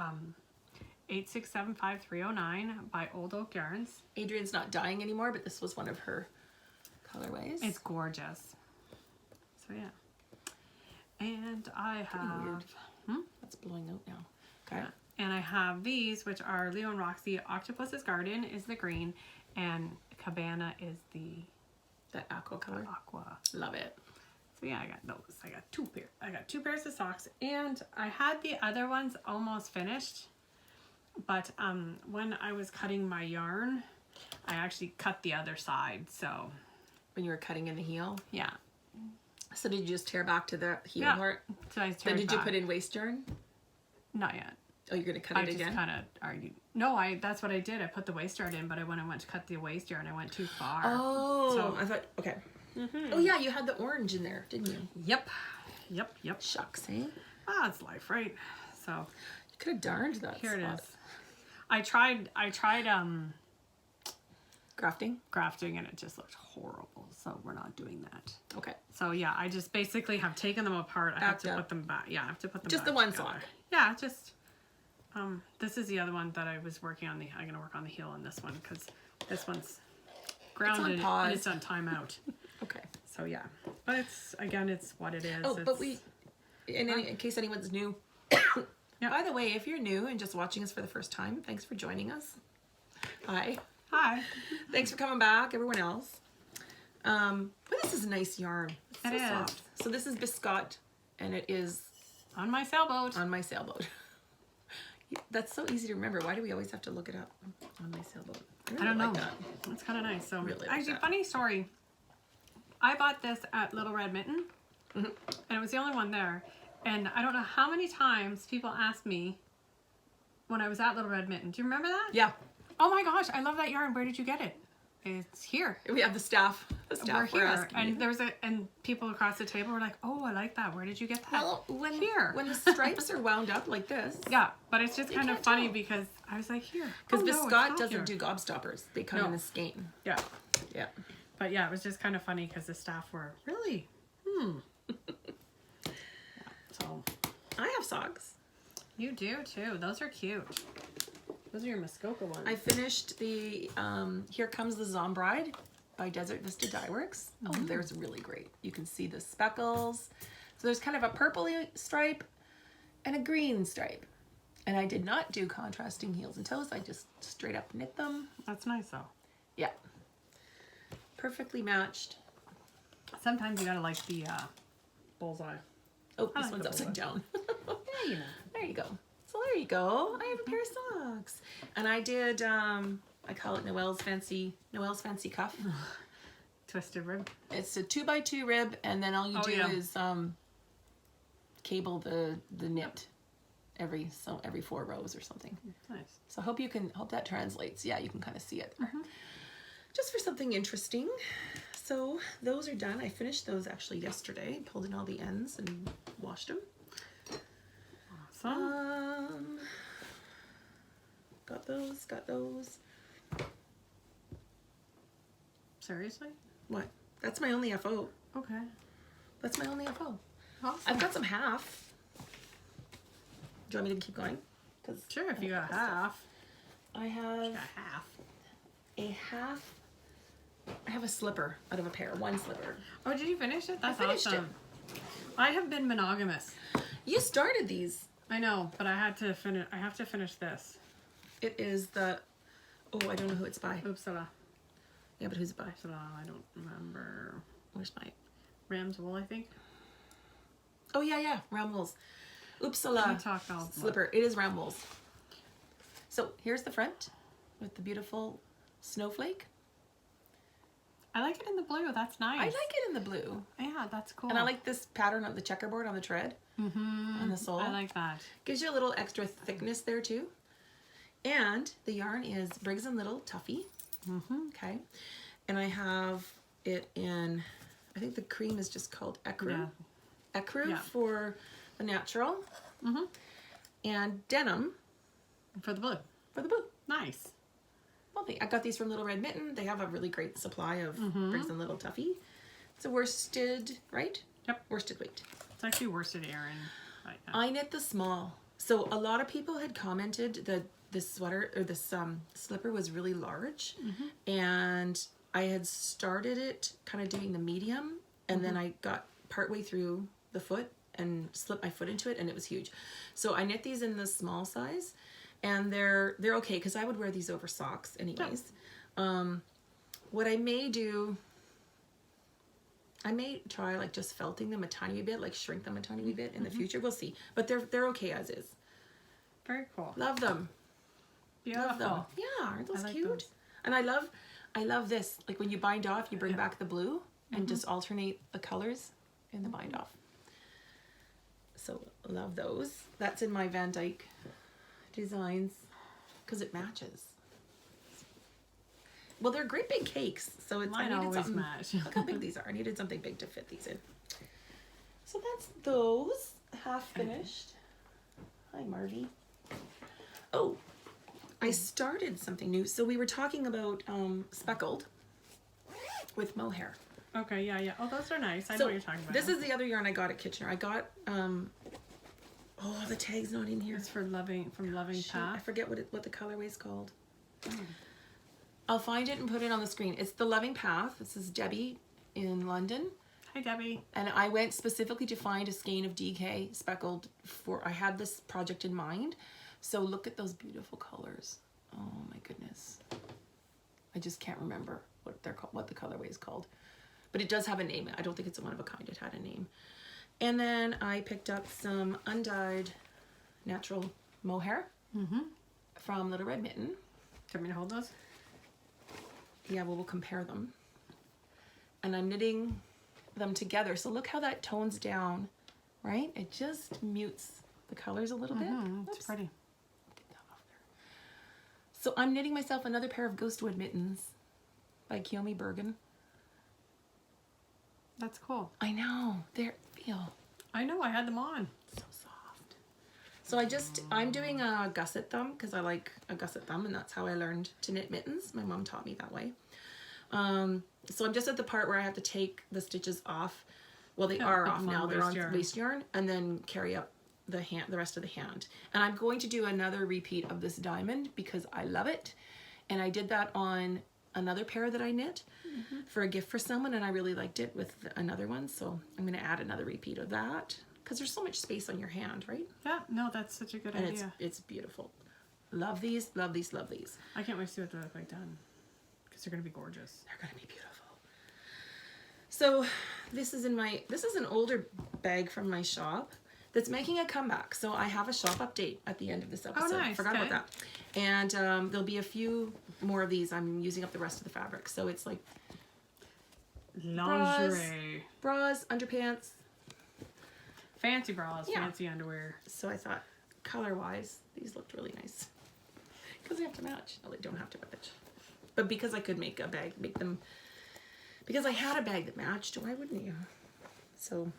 8675309 by Old Oak Yarns. Adrian's not dying anymore, but this was one of her colorways. It's gorgeous. So yeah. And I have weird. That's blowing out now. Okay. Yeah. And I have these, which are Leo and Roxy. Octopus's Garden is the green, and Cabana is the That aqua color. aqua. Love it. So yeah, I got those. I got 2 pairs of socks, and I had the other ones almost finished, but when I was cutting my yarn, I actually cut the other side. So When you were cutting in the heel. yeah. So did you just tear back to the heel Yeah. part? So I Then teared did you back. put in waist yarn? Not yet. Oh, you're gonna cut I it just again? kind of argued. No, that's what I did. I put the waist yarn in, but when I went to cut the waist yarn, I went too far. Oh, So- I thought, okay. Oh yeah, you had the orange in there, didn't you? Yep. Shucks, eh? Ah, it's life, right? So You could have darned that here it spot. is. I tried Grafting? grafting, and it just looked horrible. So we're not doing that. Okay. So yeah, I just basically have taken them apart. I have Backed to up. put them back. Yeah, I have to put them Just back the one together. sock. Yeah, just this is the other one that I was working on. I'm gonna work on the heel on this one because this one's grounded pause. and it's on timeout. Okay. So yeah, but it's what it is. Oh, but It's- in case anyone's new. Yeah. By the way, if you're new and just watching us for the first time, thanks for joining us. Hi. Hi. Thanks for coming back, everyone else. But this is a nice yarn. It's It is. soft. So this is Biscotte, and it is On my sailboat. on my sailboat. That's so easy to remember. Why do we always have to look it up? On my sailboat. I really don't know. like that. It's kind of nice. So Really like actually, that. funny story. I bought this at Little Red Mitten, and it was the only one there. And I don't know how many times people asked me when I was at Little Red Mitten. Do you remember that? Yeah, Oh my gosh, I love that yarn. Where did you get it? It's here. we have the staff. We're here. asking And you. there's and people across the table were like, "Oh, I like that. Where did you get that?" Well, when Here. when the stripes are wound up like this, Yeah, but it's just kind of can't funny tell. because I was like, "Here." because Oh, no, it's Biscotte not doesn't here. do gobstoppers. They come No. in a skein. Yeah. Yeah. But yeah, it was just kind of funny because the staff were really, Yeah, so I have socks. you do too. Those are cute. Those are your Muskoka ones. I finished the Here Comes the Zombride by Desert Vista Dye Works. Oh, there's really great. You can see the speckles. So there's kind of a purpley stripe and a green stripe. And I did not do contrasting heels and toes. I just straight up knit them. That's nice though. Yeah. Perfectly matched. Sometimes you gotta like the bullseye. Oh, I this like one's the upside down. Yeah, you know. There you go. So there you go. I have a pair of socks. And I did, I call it Noelle's Fancy Cuff. Twisted rib. It's a 2x2 rib, and then all you do is cable the knit every 4 rows or something. Nice. So hope that translates. Yeah, you can kind of see it there. Just for something interesting. So those are done. I finished those actually yesterday. Pulled in all the ends and washed them. Awesome. Got those. Seriously? What? That's my only FO. Okay. That's my only FO. Awesome. I've got some half. Do you want me to keep going? Sure, if you got half. I have You got half. a half. I have a slipper out of a pair. One slipper. Oh, did you finish it? That's finished awesome. I have been monogamous. You started these. I know, but I have to finish this. It is the. Oh, I don't know who it's by. Oopsala. Yeah, but who's it by? Oopsala, I don't remember. Where's my? Ram's wool, I think. Oh yeah, Round Wools. We Oopsala talk all slipper. It is Round Wools. So here's the front with the beautiful snowflake. I like it in the blue. That's nice. I like it in the blue. Yeah, that's cool. And I like this pattern of the checkerboard on the tread. On the sole. I like that. Gives you a little extra thickness there too. And the yarn is Briggs & Little Tuffy. Okay. And I have it in, I think the cream is just called Ecru. Yeah. Ecru for the natural. And denim For the blue. for the blue. Nice. Lovely. I got these from Little Red Mitten. They have a really great supply of Briggs & Little Tuffy. It's a worsted, right? Yep. Worsted weight. It's actually worsted Aran. I knit the small. So a lot of people had commented that this sweater or this slipper was really large. And I had started it kind of doing the medium, and then I got partway through the foot and slipped my foot into it, and it was huge. So I knit these in the small size, and they're okay because I would wear these over socks anyways. What I may do, I may try like just felting them a tiny bit, like shrink them a tiny wee bit in the future. We'll see, but they're okay as is. Very cool. Love them. Beautiful. Love them. Yeah, aren't those like cute? those. And I love this. Like when you bind off, you bring back the blue and just alternate the colors in the bind off. So love those. That's in my Van Dyke designs because it matches. Well, they're great big cakes, so it's Mine I needed always something. match. Look how big these are. I needed something big to fit these in. So that's those half finished. Hi, Marvy. Oh, I started something new. So we were talking about speckled with mohair. Okay, yeah. Oh, those are nice. I know what you're talking about. This is the other yarn I got at Kitchener. I got oh, the tag's not in here. It's from Loving Shoot, I Path. forget what the colorway is called. I'll find it and put it on the screen. It's the Loving Path. This is Debbie in London. Hi, Debbie. And I went specifically to find a skein of DK speckled I had this project in mind. So look at those beautiful colors. Oh my goodness. I just can't remember what they're called, what the colorway is called. But it does have a name. I don't think it's a one of a kind. It had a name. And then I picked up some undyed natural mohair from Little Red Mitten. Do you want me to hold those? Yeah, well, we'll compare them. And I'm knitting them together. So look how that tones down, right? It just mutes the colors a little bit. It's Oops. pretty. Get that off there. So I'm knitting myself another pair of Ghostwood mittens by Kiyomi Bergen. That's cool. I know, they're feel I know, I had them on. so soft. So I'm doing a gusset thumb because I like a gusset thumb, and that's how I learned to knit mittens. My mom taught me that way. So I'm just at the part where I have to take the stitches off. Well, they are put off them on now. They're on waist waist yarn, and then carry up the rest of the hand. And I'm going to do another repeat of this diamond because I love it. And I did that on another pair that I knit for a gift for someone, and I really liked it with another one. So I'm going to add another repeat of that because there's so much space on your hand, right? Yeah, no, that's such a good And idea. it's beautiful. Love these, love these, love these. I can't wait to see what they look like done, because they're gonna be gorgeous. They're gonna be beautiful. So this is an older bag from my shop that's making a comeback. So I have a shop update at the end of this episode. Nice. Forgot Okay. about that. And there'll be a few more of these. I'm using up the rest of the fabric. So it's like Lingerie. bras, underpants. Fancy bras, Yeah. fancy underwear. So I thought, color-wise, these looked really nice. Because they have to match. No, they don't have to match. But because I could make a bag, because I had a bag that matched, why wouldn't you? So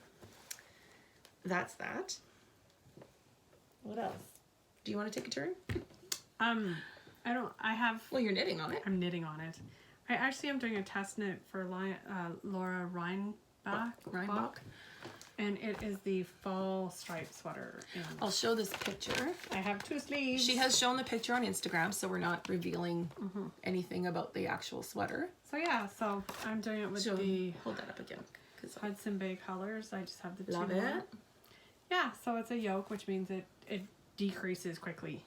that's that. What else? Do you want to take a turn? Well, you're knitting on it. I'm knitting on it. I actually am doing a test knit for Laura Reinbach. And it is the fall stripe sweater. And I'll show this picture. I have 2 sleeves. She has shown the picture on Instagram, so we're not revealing anything about the actual sweater. So yeah, so I'm doing it with the hold that up again. Hudson Bay colors. I just have the 2 Love on. it. Yeah, so it's a yoke, which means it decreases quickly.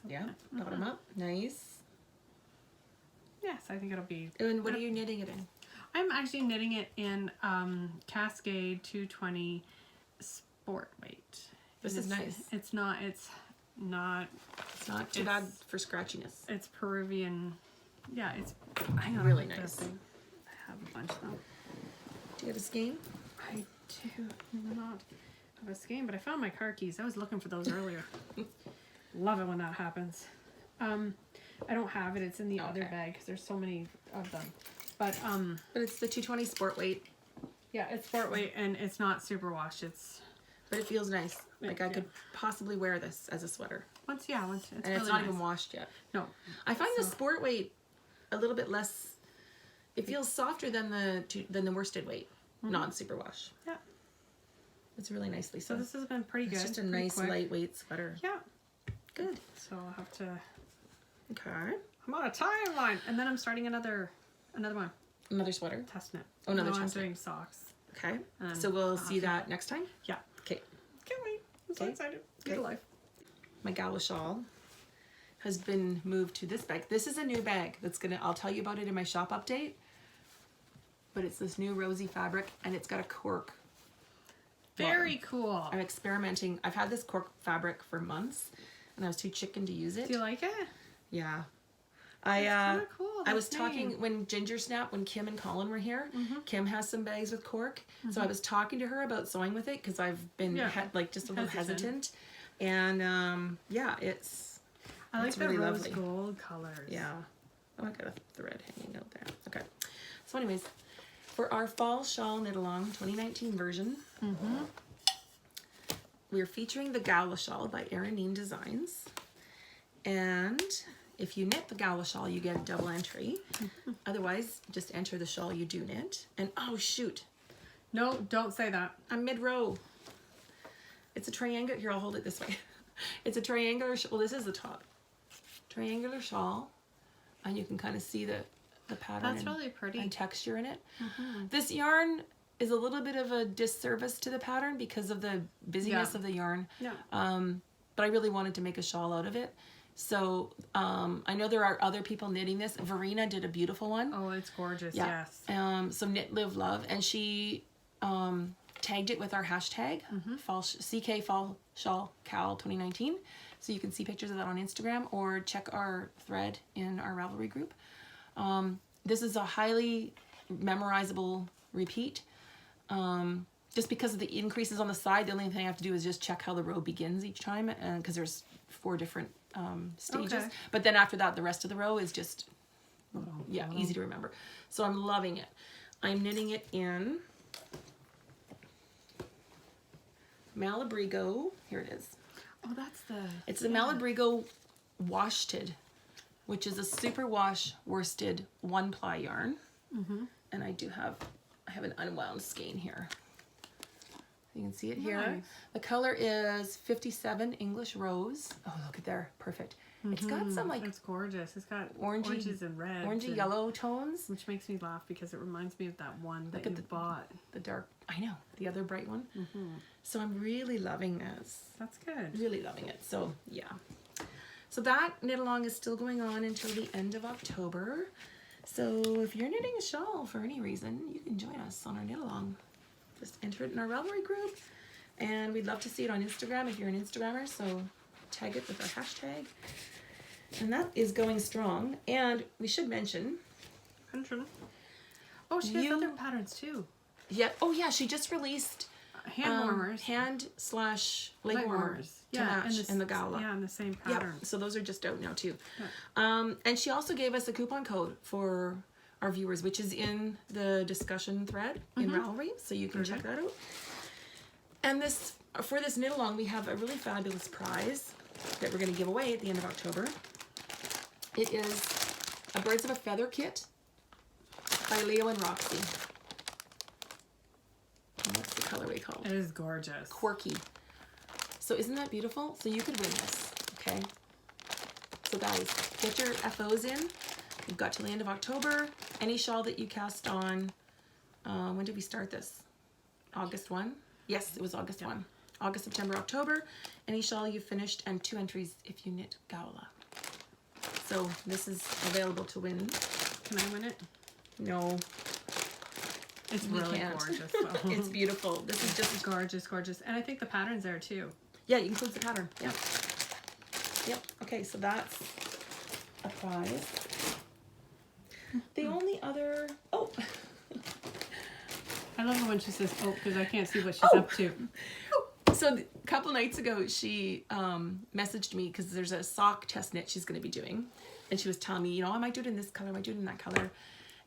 So, Yeah, bottom up. Nice. Yes, I think it'll be. And what are you knitting it in? I'm actually knitting it in Cascade 220 sport weight. This is nice. It's not Too bad for scratchiness. It's Peruvian. Yeah, it's Really I like nice. that thing. I have a bunch though. Do you have a skein? I do not have a skein, but I found my car keys. I was looking for those earlier. Love it when that happens. I don't have it. It's in the other bag because there's so many of them. But it's the 220 sport weight. Yeah, it's sport weight and it's not super wash. But it feels nice. Like I could possibly wear this as a sweater. Once it's and really it's not nice. even washed yet. No. I find the sport weight a little bit less. It feels softer than the worsted weight, non-super wash. Yeah. It's really nicely So sewn. this has been pretty good. It's just a pretty nice quick. lightweight sweater. Yeah. Good. So I'll have to. Okay. I'm on a timeline, and then I'm starting another one. Another sweater. Test knit. Oh, another I'm test knit. doing socks. Okay. And So we'll I'll see have to- that next time. Yeah. Okay. Can't wait. I'm so Okay. excited. Okay. Good life. My gala shawl has been moved to this bag. This is a new bag that's I'll tell you about it in my shop update. But it's this new rosy fabric and it's got a cork. Very cool. I'm experimenting. I've had this cork fabric for months and I was too chicken to use it. Do you like it? Yeah. Kinda cool. I was That's talking neat. when Ginger Snap, when Kim and Colin were here. Kim has some bags with cork, so I was talking to her about sewing with it because I've been just a little hesitant. And yeah, I like it's the really rose lovely. gold colors. Yeah. Oh, I got a thread hanging out there. Okay. So, anyways, for our fall shawl knit along 2019 version, we're featuring the Gala shawl by Erin Designs, and if you knit the gala shawl, you get a double entry. Otherwise, just enter the shawl you do knit. And oh shoot, No, don't say that. I'm mid-row. It's a triangular. Here, I'll hold it this way. It's a triangular. Well, this is the top. Triangular shawl, and you can kind of see the pattern. That's really pretty. And texture in it. This yarn is a little bit of a disservice to the pattern because of the busyness of the yarn. Yeah. But I really wanted to make a shawl out of it. So I know there are other people knitting this. Verena did a beautiful one. Oh, it's gorgeous. Yeah. Yes. So Knit Live Love, and she tagged it with our hashtag CK Fall Shawl Cal 2019. So you can see pictures of that on Instagram or check our thread in our Ravelry group. This is a highly memorizable repeat. Just because of the increases on the side, the only thing I have to do is just check how the row begins each time, and because there's 4 different stages. Okay. But then after that, the rest of the row is just easy to remember. So I'm loving it. I'm knitting it in Malabrigo. Here it is. Oh, that's the. It's the Malabrigo Worsted, which is a super wash worsted 1-ply yarn. And I have an unwound skein here. You can see it here. Nice. The color is 57 English Rose. Oh, look at there. Perfect. It's got some like It's gorgeous. It's got orangey- oranges and reds. orangey and- yellow tones. Which makes me laugh because it reminds me of that one that Look at you the- bought. The dark, I know, the other bright one. So I'm really loving this. That's good. Really loving it. So yeah. So that knit along is still going on until the end of October. So if you're knitting a shawl for any reason, you can join us on our knit along. Just enter it in our Ravelry group, and we'd love to see it on Instagram if you're an Instagrammer. So tag it with our hashtag. And that is going strong. And we should mention, Oh, she has other patterns too. yeah, oh yeah, she just released Hand warmers. hand/leg Leg warmers to match in the gala. Yeah, in the same Yeah, pattern. so those are just out now too. And she also gave us a coupon code for our viewers, which is in the discussion thread in Ravelry, so you can check that out. And this, for this knit along, we have a really fabulous prize that we're going to give away at the end of October. It is a Birds of a Feather kit by Leo and Roxy. And what's the colorway called? It is gorgeous. Quirky. So isn't that beautiful? So you could win this, okay? So guys, get your FOs in. We've got till the end of October. Any shawl that you cast on, when did we start this? August 1? Yes, it was August 1. August, September, October. Any shawl you finished, and 2 entries if you knit Gala. So this is available to win. Can I win it? No, It's we really can't. gorgeous. Though. It's beautiful. This is just, gorgeous, gorgeous. And I think the pattern's there too. yeah, it includes the pattern. Yep. Yep. Okay, so that's a prize. The only other, oh, I love it when she says, oh, because I can't see what she's Oh. up to. so a couple nights ago, she messaged me because there's a sock test knit she's going to be doing. And she was telling me, you know, I might do it in this color, I might do it in that color.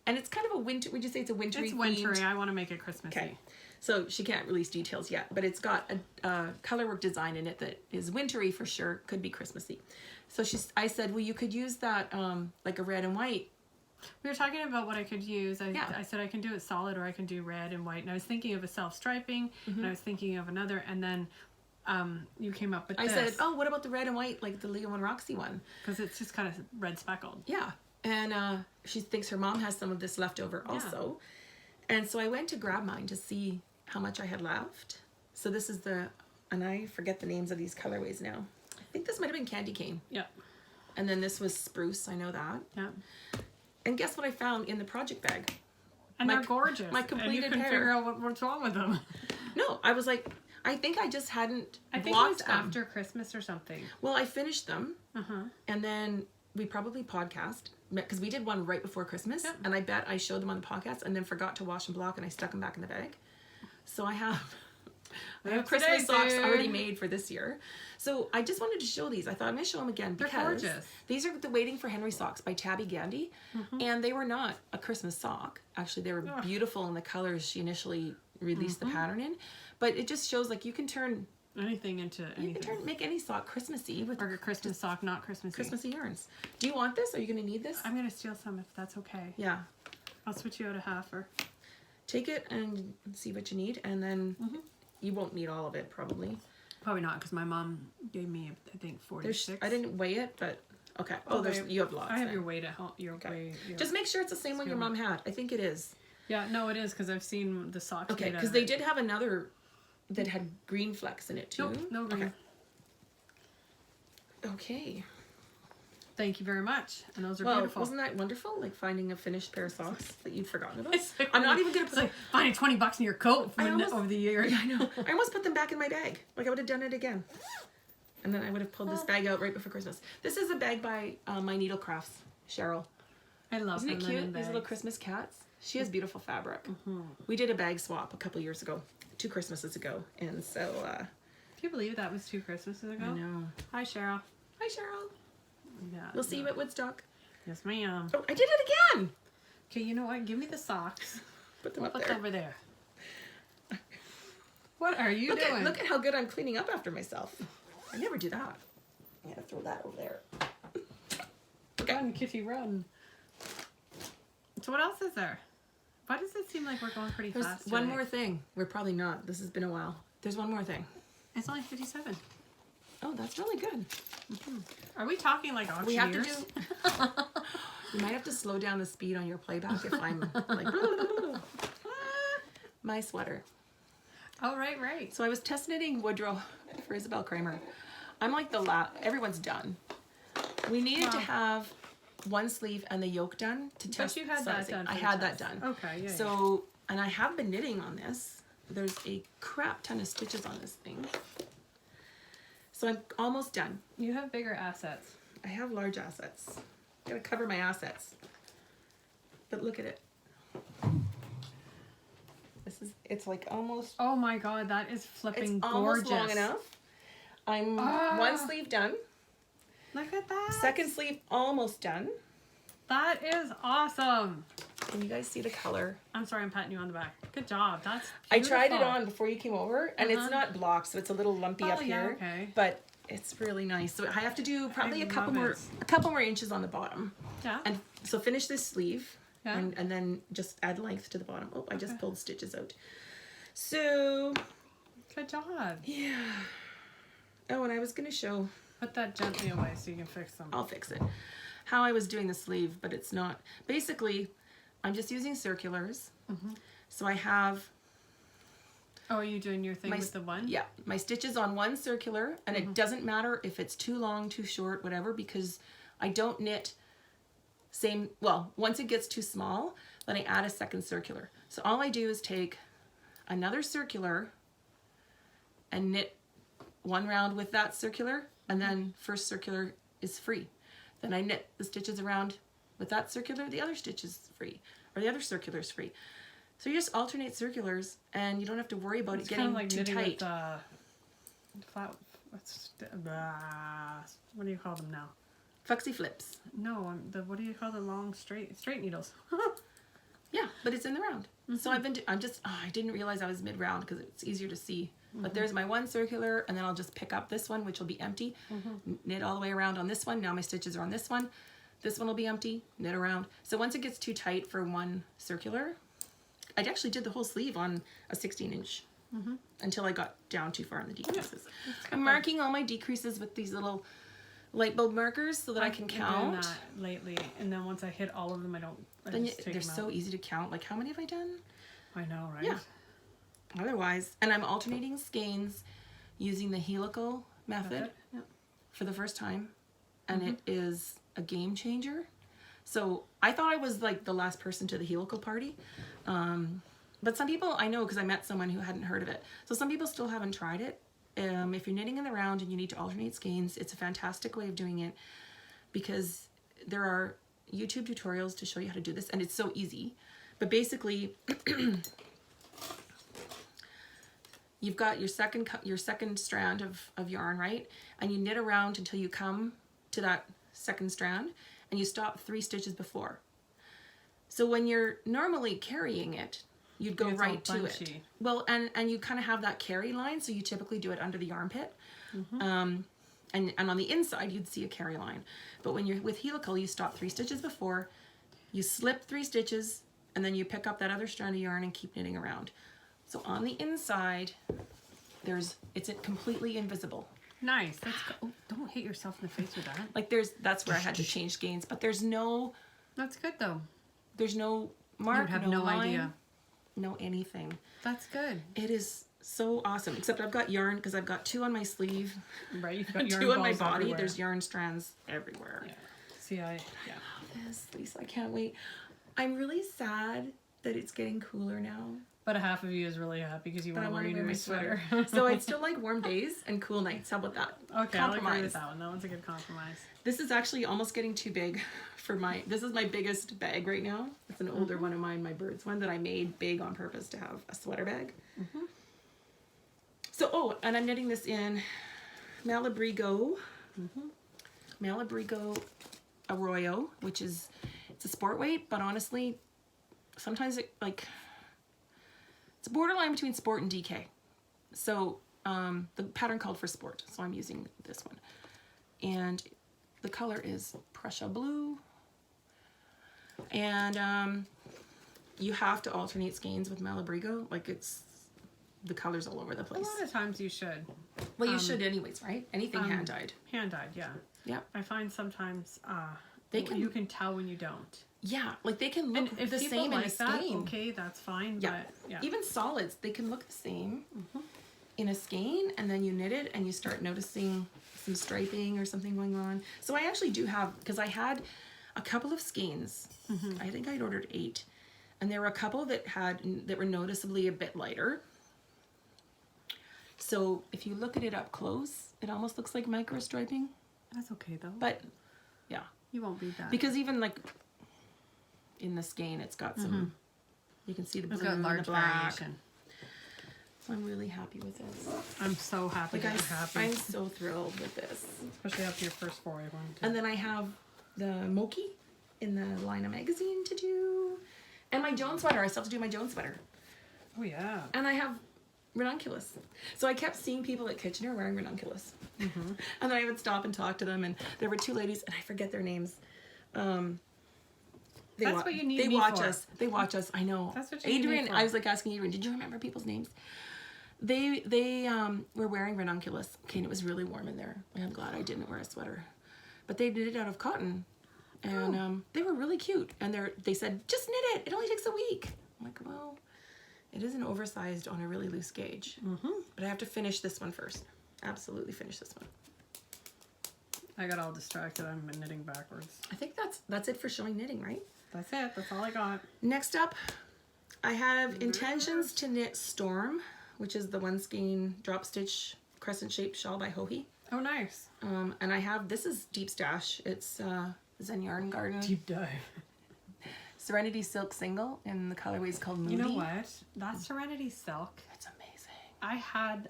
And it's kind of a winter, would you say it's a wintry It's wintry. themed? I want to make it Christmassy. Okay. So she can't release details yet, but it's got a colorwork design in it that is wintry for sure, could be Christmassy. So I said, well, you could use that like a red and white. We were talking about what I could use. Yeah. I said I can do it solid or I can do red and white. And I was thinking of a self-striping and I was thinking of another. And then you came up with I this. said, oh, what about the red and white, like the Leo and Roxy one? Because it's just kind of red speckled. Yeah. And she thinks her mom has some of this left over also. And so I went to grab mine to see how much I had left. So this is and I forget the names of these colorways now. I think this might have been Candy Cane. Yeah. And then this was Spruce, I know that. Yeah. And guess what I found in the project bag? And My- they're gorgeous. my and you completed couldn't pair. figure out what's wrong with them. No, I was like, I think I just hadn't I think it was blocked them. after Christmas or something. Well, I finished them. Uh-huh. And then we probably podcast because we did one right before Christmas, Yep. and I bet I showed them on the podcast and then forgot to wash and block, and I stuck them back in the bag. So I have Christmas socks already made for this year. So I just wanted to show these. I thought I'm going to show them again They're because gorgeous. these are the Waiting for Henry socks by Tabby Gandy, and they were not a Christmas sock. Actually, they were beautiful in the colors she initially released the pattern in, but it just shows like you can turn Anything into anything. you can make any sock Christmassy with Or a Christmas sock, not Christmassy. Christmassy yarns. Do you want this? Are you going to need this? I'm going to steal some if that's okay. Yeah. I'll switch you out a half or... Take it and see what you need, and then you won't need all of it probably. Probably not, because my mom gave me, I think, 46. I didn't weigh it, but okay. Oh, you have lots. I have then. your weight at home. Your weight. Just make sure it's the same one your mom had. I think it is. Yeah, no, it is, because I've seen the socks. Okay, made out because of they it. did have another that had green flecks in it too. Nope, no green. Okay. Thank you very much. And those are Well, beautiful. wasn't that wonderful? Like finding a finished pair of socks that you'd forgotten about. It's like I'm not even gonna It's put. like finding $20 in your coat I from almost- over the years. Yeah, I know. I almost put them back in my bag. Like I would have done it again. And then I would have pulled this bag out right before Christmas. This is a bag by My Needle Crafts, Cheryl. I love Isn't it the linen cute? These little bags. Christmas cats. She has beautiful fabric. We did a bag swap a couple years ago, 2 Christmases ago, and so Can you believe that was 2 Christmases ago? I know. Hi, Cheryl. Hi, Cheryl. Yeah. We'll see you at Woodstock. Yes, ma'am. Oh, I did it again. Okay, you know what? Give me the socks. Put them up What's there. over there? What are you Look doing? at how good I'm cleaning up after myself. I never do that. I gotta throw that over there. Run, Kitty, run. So what else is there? Why does it seem like we're going pretty There's fast one today? more thing. We're probably not. This has been a while. There's one more thing. It's only 57. Oh, that's really good. Are we talking like auctioneers? We have to do. You might have to slow down the speed on your playback if I'm like my sweater. Oh, right. So I was test knitting Woodrow for Isabel Kramer. I'm like everyone's done. We needed to have one sleeve and the yoke done to test. But you had that done. I had that done. Okay, yeah. So, and I have been knitting on this. There's a crap ton of stitches on this thing. So I'm almost done. You have bigger assets. I have large assets. Gotta cover my assets. But look at it. It's like almost. Oh my god, that is flipping it's gorgeous. Almost long enough. I'm one sleeve done. Look at that. Second sleeve almost done. That is awesome. Can you guys see the color? I'm sorry, I'm patting you on the back. Good job. That's I beautiful. tried it on before you came over, and it's not blocked, so it's a little lumpy up here. Okay. But it's really nice. So I have to do probably a couple more inches on the bottom. Yeah. And so finish this sleeve. Yeah. And then just add length to the bottom. Oh, I just pulled stitches out. So. Good job. Yeah. Oh, and I was going to show. Put that gently away so you can fix them. I'll fix it. How I was doing the sleeve, but it's not. Basically, I'm just using circulars. So I have. Oh, are you doing your thing with the one? Yeah. My stitches on one circular, and it doesn't matter if it's too long, too short, whatever, because I don't knit once it gets too small, then I add a second circular. So all I do is take another circular and knit one round with that circular, and then first circular is free. Then I knit the stitches around with that circular, the other stitch is free, or the other circular is free. So you just alternate circulars, and you don't have to worry about it getting like too tight. What do you call them now? Fuxie flips. No, what do you call the long straight needles? Yeah, but it's in the round. So I didn't realize I was mid-round because it's easier to see. But there's my one circular, and then I'll just pick up this one, which will be empty, knit all the way around on this one. Now my stitches are on this one. This one will be empty, knit around. So once it gets too tight for one circular, I actually did the whole sleeve on a 16-inch until I got down too far in the decreases. Yeah, I'm marking all my decreases with these little light bulb markers so that I can count. I've been doing that lately, and then once I hit all of them, they're so easy to count. Like, how many have I done? I know, right? Yeah. Otherwise, and I'm alternating skeins using the helical method for the first time, and it is a game changer. So I thought I was like the last person to the helical party, but some people I know, because I met someone who hadn't heard of it. So some people still haven't tried it. If you're knitting in the round and you need to alternate skeins, it's a fantastic way of doing it, because there are YouTube tutorials to show you how to do this, and it's so easy. But basically, you've got your second strand of yarn, right? And you knit around until you come to that second strand, and you stop 3 stitches before. So when you're normally carrying it, you'd go right to it. Well, and you kind of have that carry line, so you typically do it under the armpit. And on the inside, you'd see a carry line. But when you're with helical, you stop 3 stitches before, you slip 3 stitches, and then you pick up that other strand of yarn and keep knitting around. So on the inside, it's completely invisible. Nice. That's good. Oh, don't hit yourself in the face with that. Like that's where I had to change skeins, but there's no. That's good though. There's no mark. You have no line, idea. No anything. That's good. It is so awesome. Except I've got yarn, because I've got 2 on my sleeve. Right. You've got yarn 2 on my balls body. everywhere. There's yarn strands everywhere. Yeah. See, I love this, Lisa. I can't wait. I'm really sad that it's getting cooler now. But a half of you is really happy because you want to wear your new sweater. So I'd still like warm days and cool nights. How about that? Okay, I'll agree with that one. That one's a good compromise. This is actually almost getting too big for this is my biggest bag right now. It's an older one of mine, my Birds one, that I made big on purpose to have a sweater bag. So, and I'm knitting this in Malabrigo. Malabrigo Arroyo, which is, it's a sport weight, but honestly, sometimes it's a borderline between sport and DK. So the pattern called for sport, so I'm using this one. And the color is Prussia Blue. And you have to alternate skeins with Malabrigo. Like, it's the colors all over the A place. lot of times you should. Well, you should anyways, right? Anything hand dyed. Hand dyed, yeah. Yeah. I find sometimes you can tell when you don't. Yeah, like they can look And if the people same in a like that, skein. okay, that's fine. Yeah. But yeah. Even solids, they can look the same in a skein, and then you knit it and you start noticing some striping or something going on. So I actually do have, because I had a couple of skeins. I think I'd ordered 8. And there were a couple that were noticeably a bit lighter. So if you look at it up close, it almost looks like micro striping. That's okay though. But yeah, You won't be that. because even like in the skein, it's got some, you can see the blue It's got and large the black. variation. So I'm really happy with this. I'm so happy Like that you're happy. I'm so thrilled with this. Especially after your first foray one. And then I have the Moki in the Lina magazine to do. And my Joan sweater. I still have to do my Joan sweater. Oh yeah. And I have ranunculus. So I kept seeing people at Kitchener wearing ranunculus. And then I would stop and talk to them. And there were 2 ladies, and I forget their names. That's what you need They me watch for. us. They watch us. I know. That's what you need me Adrian, for. I was like asking Adrian, did you remember people's names? They were wearing ranunculus. Okay, and it was really warm in there. I'm glad I didn't wear a sweater. But they did it out of cotton. And they were really cute. And they said, just knit it. It only takes a week. I'm like, well, it isn't oversized on a really loose gauge. But I have to finish this one first. Absolutely finish this one. I got all distracted. I'm knitting backwards. I think that's it for showing knitting, right? That's it. That's all I got. Next up, I have intentions to knit Storm, which is the 1 skein drop stitch crescent shaped shawl by Hohi. Oh, nice. And I have, this is Deep Stash. It's Zen Yarn Garden. Deep dive. Serenity Silk Single in the colorways called Moody. You know what? That Serenity Silk. It's amazing. I had,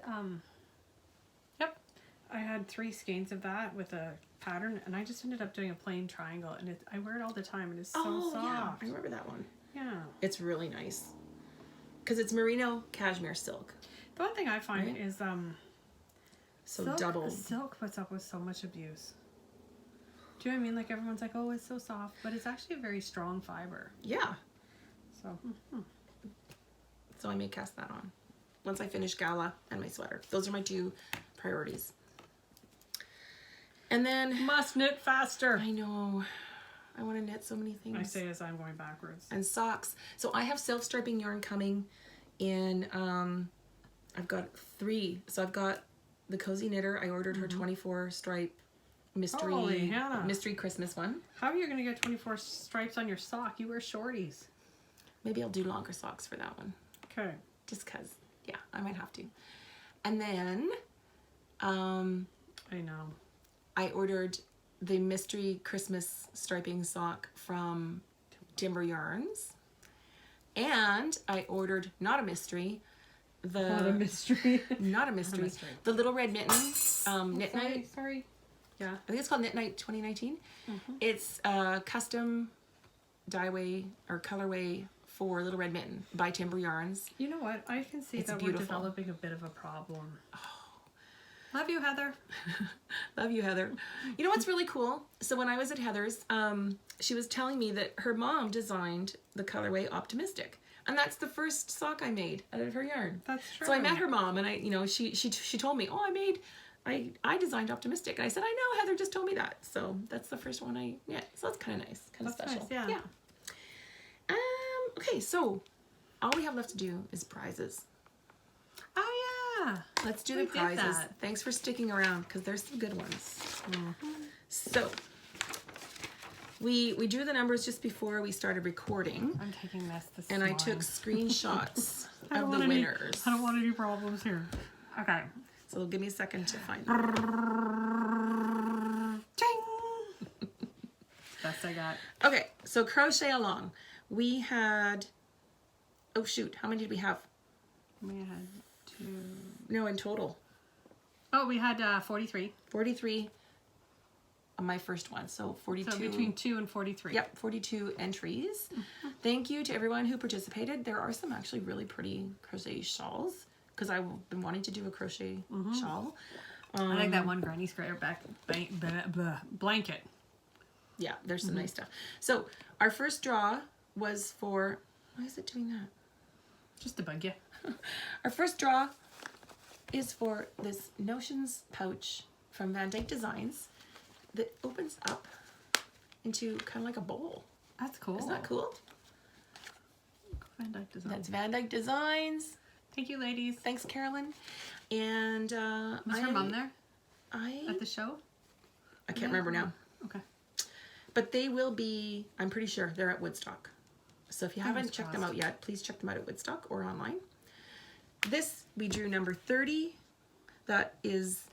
I had 3 skeins of that with a pattern, and I just ended up doing a plain triangle, and I wear it all the time, and it's so soft. Yeah, I remember that one. Yeah. It's really nice. Because it's merino cashmere silk. The one thing I find Right? is, So silk, double. silk puts up with so much abuse. Do you know what I mean? Like, everyone's like, oh, it's so soft, but it's actually a very strong fiber. Yeah. So, So I may cast that on once I finish Gala and my sweater. Those are my 2 priorities. And then must knit faster. I know I want to knit so many things. I say as I'm going backwards. And socks. So I have self-striping yarn coming in. I've got 3. So I've got the Cozy Knitter. I ordered her 24 stripe Holy Hannah. mystery Christmas one. How are you going to get 24 stripes on your sock? You wear shorties. Maybe I'll do longer socks for that one. Okay. Just because, yeah, I might have to. And then I know. I ordered the mystery Christmas striping sock from Tumor Yarns. And I ordered, not a mystery, Not a mystery. not a mystery, mystery. the Little Red Mitten Knit Night. Sorry. Yeah. I think it's called Knit Night 2019. It's a custom dye-way or colorway for Little Red Mitten by Tumor Yarns. You know what? I can see It's that beautiful. we're developing a bit of a problem. Love you, Heather. Love you, Heather. You know what's really cool? So when I was at Heather's, she was telling me that her mom designed the colorway Optimistic. And that's the first sock I made out of her yarn. That's true. So I met her mom, and she told me, oh, I designed Optimistic. And I said, I know, Heather just told me that. So that's the first one I knit. So that's kind of nice, kind of That's special. nice, yeah. Okay, so all we have left to do is prizes. Oh, yeah. Let's do We the did prizes. that. Thanks for sticking around, because there's some good ones. So we drew the numbers just before we started recording, I'm taking this and I morning. took screenshots I don't of the want any- winners. I don't want any problems here. Okay. So give me a second to find them. Ting! Best I got. Okay, so crochet along. We had, oh shoot, how many did we have? We had 2. No, in total. Oh, we had 43. 43 on my first one, so 42. So between 2 and 43. Yep, 42 entries. Thank you to everyone who participated. There are some actually really pretty crochet shawls, because I've been wanting to do a crochet shawl. I like that one granny square back blanket. Yeah, there's some nice stuff. So our first draw was for, why is it doing that? Just to bug you. Our first draw is for this Notions pouch from Van Dyke Designs that opens up into kind of like a bowl. That's cool. Isn't that cool? Van Dyke Designs. That's Van Dyke Designs. Thank you, ladies. Thanks, Carolyn. And was her mom there at the show? I can't remember now. Okay. But they will be, I'm pretty sure, they're at Woodstock. So if you haven't checked them out yet, please check them out at Woodstock or online. This, we drew number 30. That is,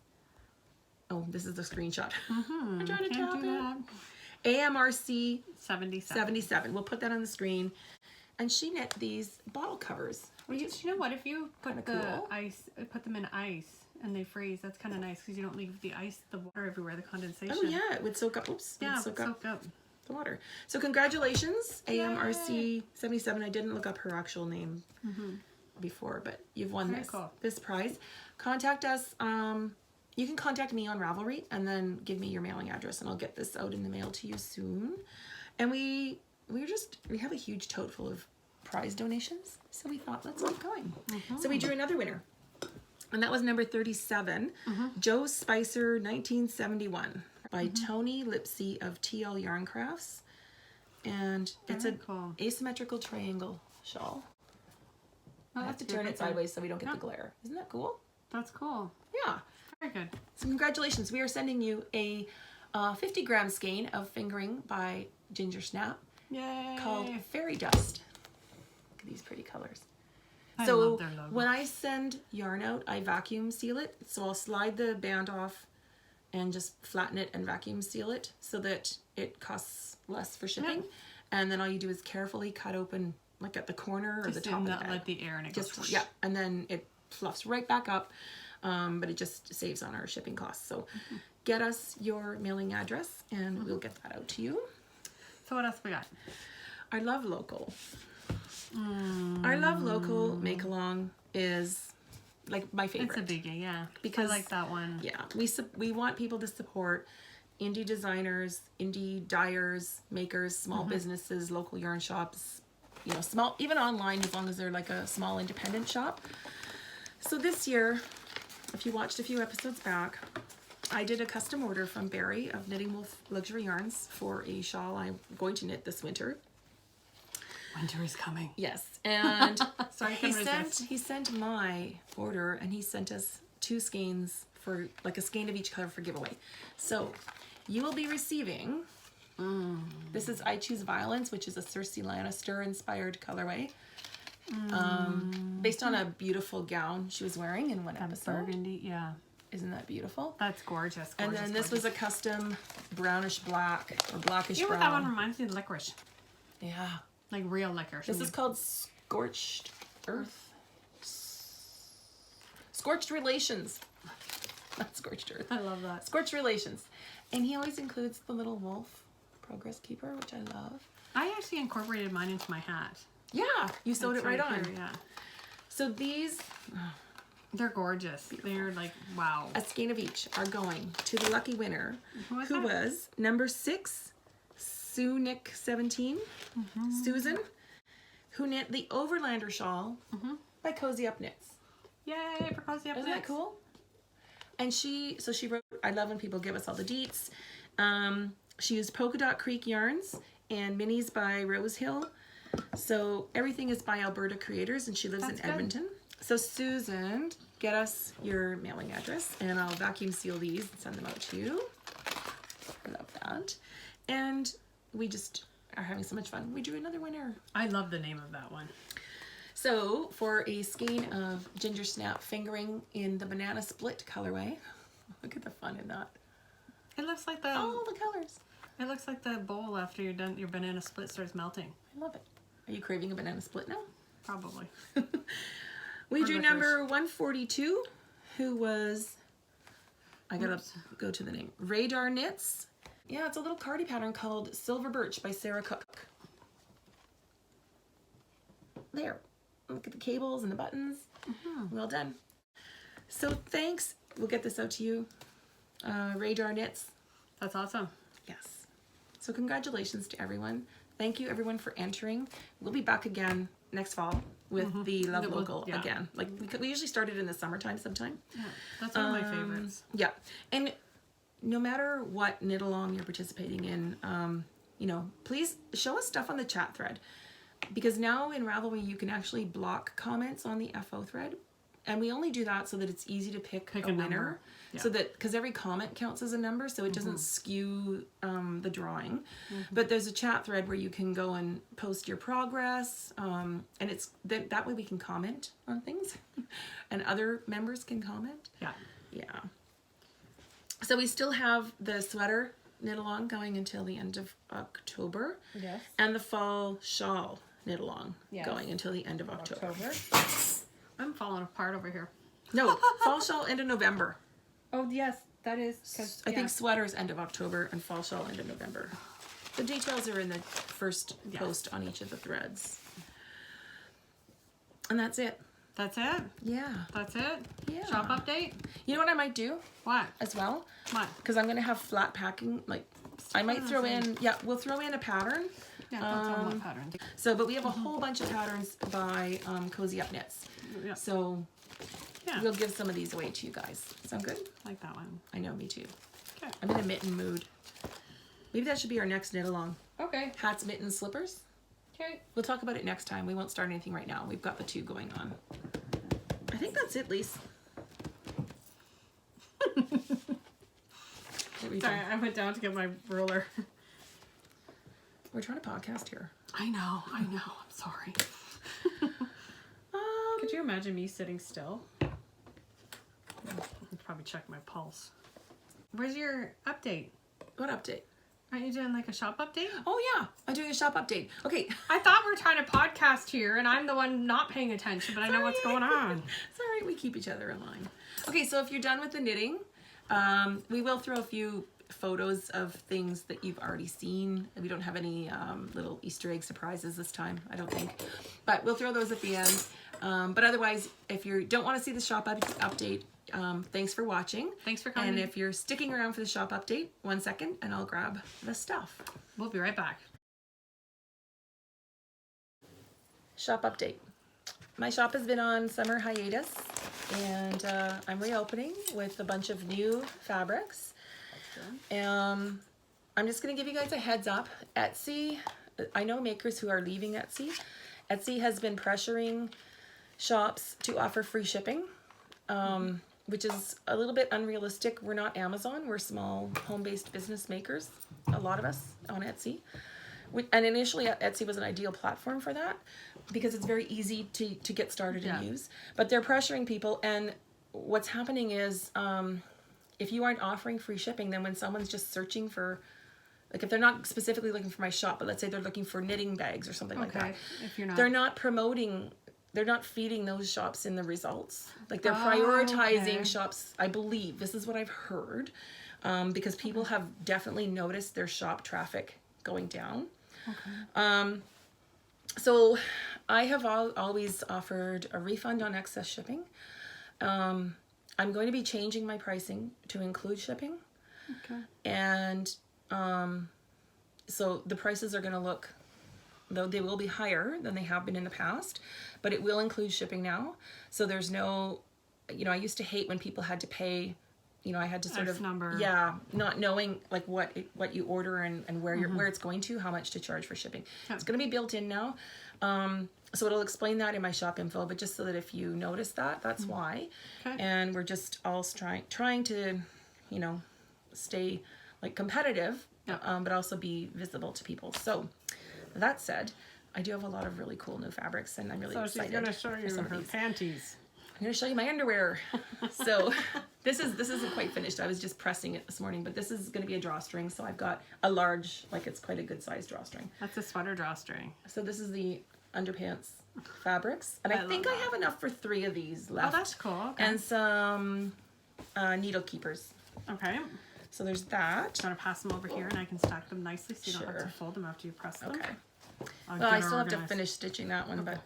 oh, this is the screenshot. I'm trying to tap it. AMRC 77. We'll put that on the screen. And she knit these bottle covers. You know what? If you put cool. put them in ice and they freeze, that's kind of nice because you don't leave the water everywhere, the condensation. Oh yeah, it would soak up. Oops. Yeah, it would soak up the water. So congratulations, AMRC 77. I didn't look up her actual name before, but you've won this prize. Contact us. You can contact me on Ravelry and then give me your mailing address, and I'll get this out in the mail to you soon. And we have a huge tote full of prize donations, so we thought, let's keep going. So we drew another winner, and that was number 37, Joe Spicer 1971 by Tony Lipsy of TL Yarn Crafts, and it's a asymmetrical triangle shawl. I have to turn it sideways so we don't get the glare. Isn't that cool? That's cool. Yeah. Very good. So congratulations. We are sending you a 50-gram skein of fingering by Ginger Snap. Yay. Called Fairy Dust. Look at these pretty colors. I so love their logo. when I send yarn out, I vacuum seal it. So I'll slide the band off and just flatten it and vacuum seal it so that it costs less for shipping. Yep. And then all you do is carefully cut open like at the corner or the top of the bed. Let the air and it goes just, yeah, and then it fluffs right back up. But it just saves on our shipping costs. So get us your mailing address and we'll get that out to you. So what else we got? Our Love Local. Our Love Local make-along is like my favorite. It's a biggie, yeah. Because I like that one. Yeah, we want people to support indie designers, indie dyers, makers, small businesses, local yarn shops, you know, small, even online as long as they're like a small independent shop. So this year, if you watched a few episodes back, I did a custom order from Barry of Knitting Wolf Luxury Yarns for a shawl I'm going to knit this winter. Winter is coming. Yes, and Sorry, he sent my order, and he sent us 2 skeins for like a skein of each color for giveaway. So you will be receiving. This is I Choose Violence, which is a Cersei Lannister inspired colorway. Based on a beautiful gown she was wearing in one episode. Burgundy, yeah. Isn't that beautiful? That's gorgeous. And then this was a custom brownish black or blackish brown. That one reminds me of licorice. Yeah. Like real licorice. This is called Scorched Earth. Scorched Relations. Not Scorched Earth. I love that. Scorched Relations. And he always includes the little wolf progress keeper, which I love. I actually incorporated mine into my hat. Yeah, you sewed it right on. Here, yeah. So these, they're gorgeous. Beautiful. They're like, wow. A skein of each are going to the lucky winner, who was number 6, Sunick17, Susan, who knit the Overlander shawl by Cozy Up Knits. Yay for Cozy Up Knits. Isn't that cool? And she wrote, I love when people give us all the deets. She used Polka Dot Creek yarns and minis by Rose Hill. So everything is by Alberta creators, and she lives in Edmonton. So Susan, get us your mailing address, and I'll vacuum seal these and send them out to you. I love that. And we just are having so much fun. We drew another winner. I love the name of that one. So for a skein of Ginger Snap fingering in the Banana Split colorway, look at the fun in that. It looks like the all the colors. It looks like the bowl after you're done. Your banana split starts melting. I love it. Are you craving a banana split now? Probably. We drew number 142, who was, I gotta go to the name, Radar Knits. Yeah, it's a little cardi pattern called Silver Birch by Sarah Cook. There. Look at the cables and the buttons. Well done. So thanks. We'll get this out to you. Radar Knits. That's awesome. Yes. So congratulations to everyone. Thank you everyone for entering. We'll be back again next fall with the Love The- Local yeah. again. Like we usually start it in the summertime sometime. Yeah, that's one of my favorites. Yeah, and no matter what knit along you're participating in, you know, please show us stuff on the chat thread, because now in Ravelry you can actually block comments on the FO thread, and we only do that so that it's easy to pick a winner. number. Yeah. So that, because every comment counts as a number, so it doesn't skew the drawing. But there's a chat thread where you can go and post your progress, and it's that way we can comment on things, and other members can comment. Yeah. Yeah. So we still have the sweater knit along going until the end of October. Yes. And the fall shawl knit along Yes. going until the end of October. I'm falling apart over here. No, fall shawl end of November. Oh yes, that is. 'Cause, I think sweaters end of October and fall shawl end of November. The details are in the first post on each of the threads. And that's it. That's it. Yeah. That's it. Yeah. Shop update. You know what I might do What? as well? What? Because I'm going to have flat packing. Like, I might throw in, we'll throw in a pattern. Yeah, don't tell them what pattern. So, but we have a whole bunch of patterns by Cozy Up Knits. Yeah. So Yeah. we'll give some of these away to you guys. Sound good? Like that one. I know, me too. Okay. I'm in a mitten mood. Maybe that should be our next knit along. Okay. Hats, mittens, slippers. Okay. We'll talk about it next time. We won't start anything right now. We've got the 2 going on. I think that's it, Lise. Sorry, I went down to get my ruler. We're trying to podcast here. I know. I'm sorry. Could you imagine me sitting still? I'd probably check my pulse. Where's your update? What update? Aren't you doing like a shop update? Oh yeah, I'm doing a shop update. Okay. I thought we were trying to podcast here and I'm the one not paying attention, but I know what's going on. It's all right, we keep each other in line. Okay, so if you're done with the knitting, we will throw a few photos of things that you've already seen. We don't have any little Easter egg surprises this time, I don't think. But we'll throw those at the end. But otherwise, if you don't want to see the shop update, thanks for watching. Thanks for coming. And if you're sticking around for the shop update, 1 second and I'll grab the stuff. We'll be right back. Shop update. My shop has been on summer hiatus, and I'm reopening with a bunch of new fabrics. I'm just going to give you guys a heads up. Etsy, I know makers who are leaving Etsy. Etsy has been pressuring shops to offer free shipping, which is a little bit unrealistic. We're not Amazon. We're small home-based business makers, a lot of us on Etsy. And initially Etsy was an ideal platform for that because it's very easy to get started and use. But they're pressuring people, and what's happening is if you aren't offering free shipping, then when someone's just searching for, like if they're not specifically looking for my shop, but let's say they're looking for knitting bags or something like that, if you're not, they're not promoting, they're not feeding those shops in the results. Like they're prioritizing shops, I believe, this is what I've heard, because people have definitely noticed their shop traffic going down. So I have always offered a refund on excess shipping. I'm going to be changing my pricing to include shipping. And so the prices are going to look, though they will be higher than they have been in the past, but it will include shipping now. So there's no, you know, I used to hate when people had to pay, you know, I had to sort of, not knowing like what you order and where where it's going to, how much to charge for shipping. It's going to be built in now. So it'll explain that in my shop info, but just so that if you notice that, that's why. And we're just all trying to, you know, stay like competitive, but also be visible to people. So that said, I do have a lot of really cool new fabrics, and I'm really excited. So she's going to show you her panties. I'm going to show you my underwear. So this isn't quite finished. I was just pressing it this morning, but this is going to be a drawstring. So I've got a large, like it's quite a good size drawstring. That's a sweater drawstring. So this is the underpants fabrics, and I think I have enough for 3 of these left. Oh, that's cool. Okay. And some needle keepers. Okay. So there's that. I'm going to pass them over here and I can stack them nicely so you don't have to fold them after you press them. Okay. Well, I still have to finish stitching that one, but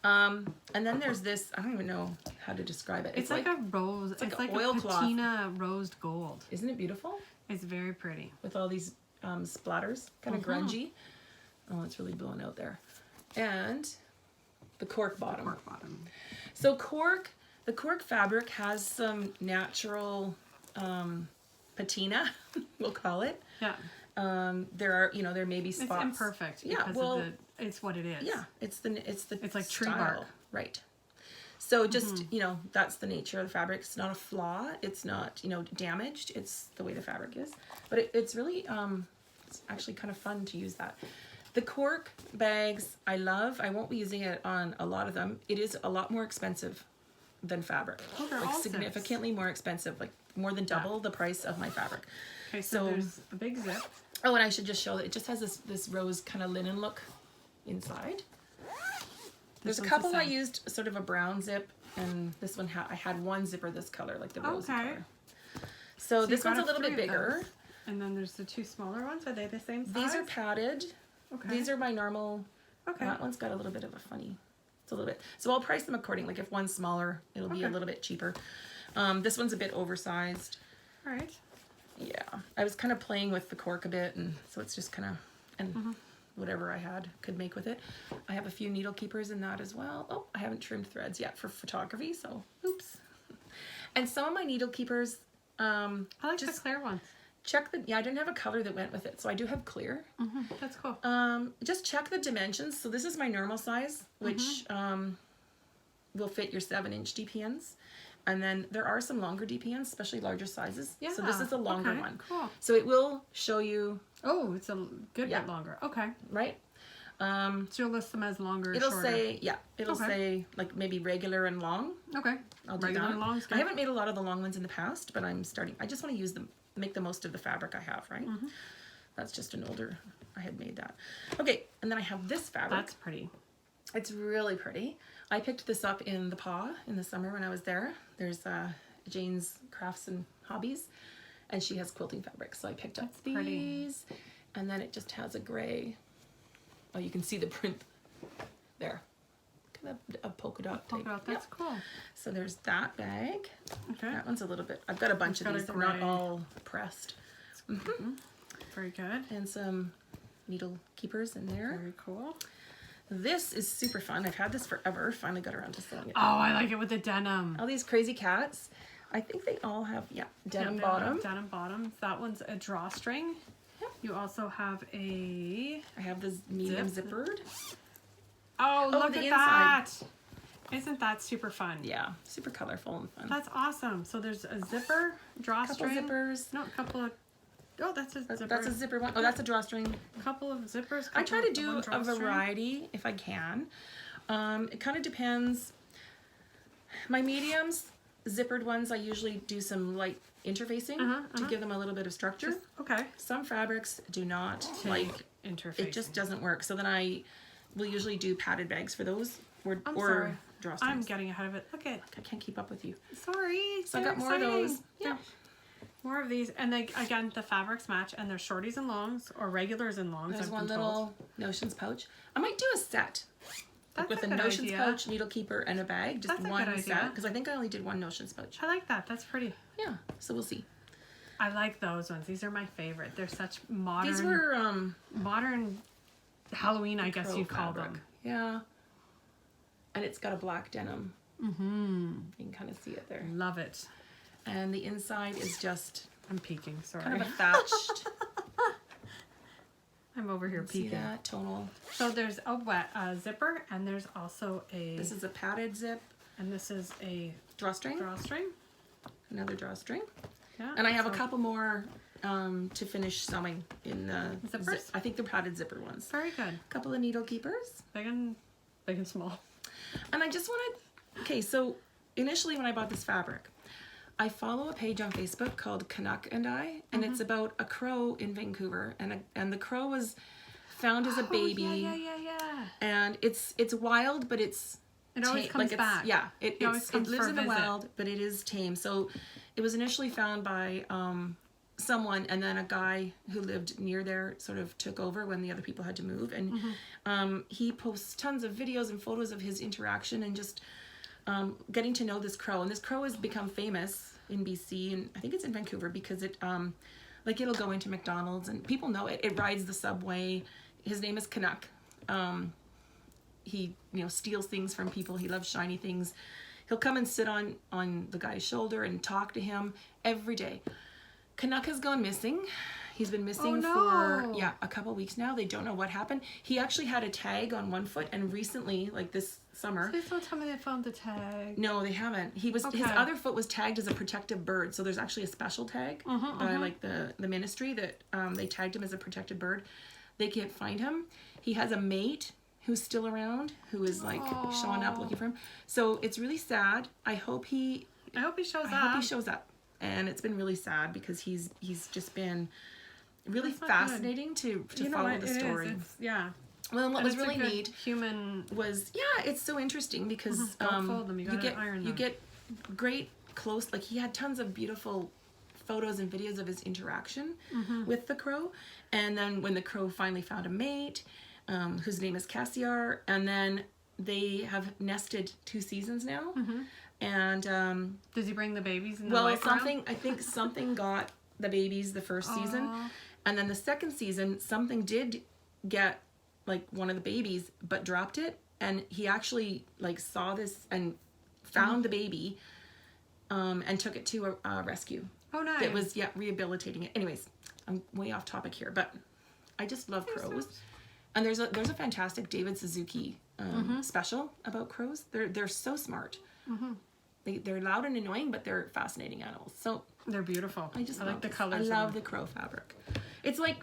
and then there's this, I don't even know how to describe it. It's like a rose. It's like oilcloth. patina rosed gold. Isn't it beautiful? It's very pretty. With all these splatters, kind of grungy. Oh, it's really blowing out there. And the cork bottom. Cork bottom. So the cork fabric has some natural patina, we'll call it. Yeah. There are, there may be spots. It's imperfect. Yeah, because well, it's what it is. yeah, it's like tree style. bark. Right. So just, that's the nature of the fabric. It's not a flaw. It's not, damaged. It's the way the fabric is. But it's really, it's actually kind of fun to use that. The cork bags I love. I won't be using it on a lot of them. It is a lot more expensive than fabric. Oh, they're like all significantly more expensive, like more than double the price of my fabric. Okay, so there's a big zip. Oh, and I should just show that it just has this rose kind of linen look inside. There's a couple I used sort of a brown zip, and this one I had one zipper this color, like the rose color. So this one's a little bit bigger. And then there's the two smaller ones. Are they the same size? These are padded. Okay. These are my normal. Okay. That one's got a little bit of a funny. It's a little bit. So I'll price them accordingly. Like if one's smaller, it'll be a little bit cheaper. This one's a bit oversized. All right. Yeah, I was kind of playing with the cork a bit, and so it's just kind of whatever I could make with it. I have a few needle keepers in that as well. Oh, I haven't trimmed threads yet for photography, so oops. And some of my needle keepers, I like the clear ones. Check I didn't have a color that went with it, so I do have clear. That's cool. Just check the dimensions. So this is my normal size, which will fit your 7-inch DPNs. And then there are some longer DPNs, especially larger sizes. Yeah. So this is a longer one. Cool. So it will show you. Oh, it's a good bit longer. Okay. Right. So you'll list them as longer or it'll shorter. say, it'll say like maybe regular and long. Okay. I'll do Regular that. and long. I haven't made a lot of the long ones in the past, but I'm starting. I just want to use them, make the most of the fabric I have, right? That's just an older, I had made that. Okay, and then I have this fabric. That's pretty. It's really pretty. I picked this up in the PAW in the summer when I was there. There's Jane's Crafts and Hobbies, and she has quilting fabric. So I picked up these, pretty. and then it just has a gray. Oh, you can see the print there. Kind of a polka dot type. Polka dot, that's cool. So there's that bag. Okay. That one's a little bit. I've got a bunch of these. They're not all pressed. Very good. And some needle keepers in there. Very cool. This is super fun. I've had this forever. Finally got around to selling it. Oh, I like it with the denim. All these crazy cats. I think they all have, denim bottom. Denim bottoms. That one's a drawstring. Yep. You also have I have this medium zippered. Oh, look the at inside. that. Isn't that super fun? Yeah, super colorful and fun. That's awesome. So there's a zipper, drawstring. Couple zippers. No, a couple of. Oh, that's a zipper. That's a zipper one. Oh, that's a drawstring. Couple of zippers. I try to do a variety if I can. It kind of depends. My mediums, zippered ones, I usually do some light interfacing to give them a little bit of structure. Okay. Some fabrics do not like interfacing. It just doesn't work. So then I will usually do padded bags for those or sorry. drawstrings. I'm getting ahead of it. Look at. I can't keep up with you. Sorry. So I got more of those. Yeah. More of these, and they, again, the fabrics match, and they're shorties and longs, or regulars and longs. There's one little Notions pouch. I might do a set. That's with a a good Notions idea. pouch, needle keeper, and a bag. Just That's a one good set. idea. Because I think I only did one Notions pouch. I like that. That's pretty. Yeah. So we'll see. I like those ones. These are my favorite. They're such modern. These were modern Halloween, I guess you'd call them. Yeah. And it's got a black denim. You can kind of see it there. Love it. And the inside is just I'm peeking. Sorry. kind of a thatched. I'm over here See peeking. that tonal. So there's a wet zipper, and there's also a. This is a padded zip. And this is a Drawstring. Another drawstring. Yeah. And I have a couple more to finish sewing in the Zippers? I think they're padded zipper ones. Very good. A couple of needle keepers. Big and small. And I just wanted. Okay, so initially when I bought this fabric, I follow a page on Facebook called Canuck and I, and it's about a crow in Vancouver, and the crow was found as a baby. Yeah. And it's wild, but it always comes back. Yeah, it always comes lives for in a the visit. wild, but it is tame. So it was initially found by someone, and then a guy who lived near there sort of took over when the other people had to move, and he posts tons of videos and photos of his interaction and just getting to know this crow. And this crow has become famous in BC, and I think it's in Vancouver, because it like it'll go into McDonald's and people know it. It rides the subway. His name is Canuck. He steals things from people. He loves shiny things. He'll come and sit on the guy's shoulder and talk to him every day. Canuck has gone missing. He's been missing for a couple weeks now. They don't know what happened. He actually had a tag on one foot, and recently, like this summer. Please don't tell me they found the tag. No, they haven't. His other foot was tagged as a protective bird. So there's actually a special tag by like the ministry that they tagged him as a protected bird. They can't find him. He has a mate who's still around, who is like showing up looking for him. So it's really sad. I hope he shows up. And it's been really sad because he's just been really fascinating to follow the story. Well, what was really neat was it's so interesting because don't fold them. You get great close, like he had tons of beautiful photos and videos of his interaction with the crow, and then when the crow finally found a mate, whose name is Cassiar, and then they have nested 2 seasons now, and does he bring the babies in the I think something got the babies the first season, and then the second season something did get like one of the babies but dropped it, and he actually like saw this and found the baby and took it to a rescue. Oh, nice. It was rehabilitating it. Anyways, I'm way off topic here, but I just love crows. And there's a fantastic David Suzuki special about crows. They're so smart. They're loud and annoying, but they're fascinating animals. So they're beautiful. I like the colors. I love the crow fabric. It's like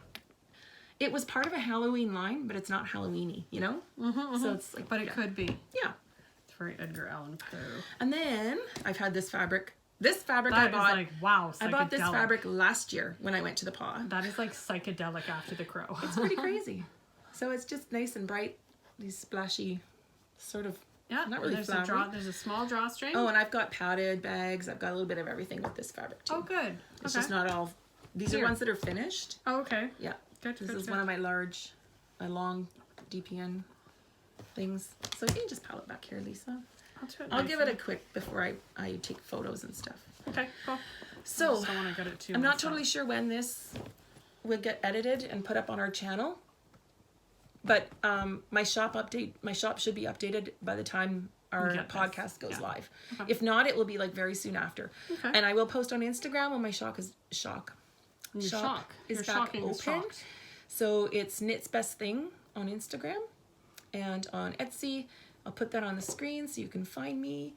it was part of a Halloween line, but it's not Halloweeny, you know? So it's like, but it could be. Yeah. It's very Edgar Allan Poe. And then I've had this fabric. This fabric that I bought. Is like, wow, I bought this fabric last year when I went to the paw. That is like psychedelic after the crow. It's pretty crazy. So it's just nice and bright. These splashy, sort of. Yeah, not really flowery. There's a small drawstring. Oh, and I've got padded bags. I've got a little bit of everything with this fabric too. Oh, good. It's just not all. These are ones that are finished. Oh, okay. Yeah. Good. This is one of my long DPN things. So you can just pile it back here, Lisa. I'll give it a quick before I take photos and stuff. Okay, cool. So I'm not totally sure when this will get edited and put up on our channel. But my shop should be updated by the time our podcast goes live. Okay. If not, it will be like very soon after. Okay. And I will post on Instagram when my shop is back open. So it's Knit's Best Thing on Instagram and on Etsy. I'll put that on the screen so you can find me.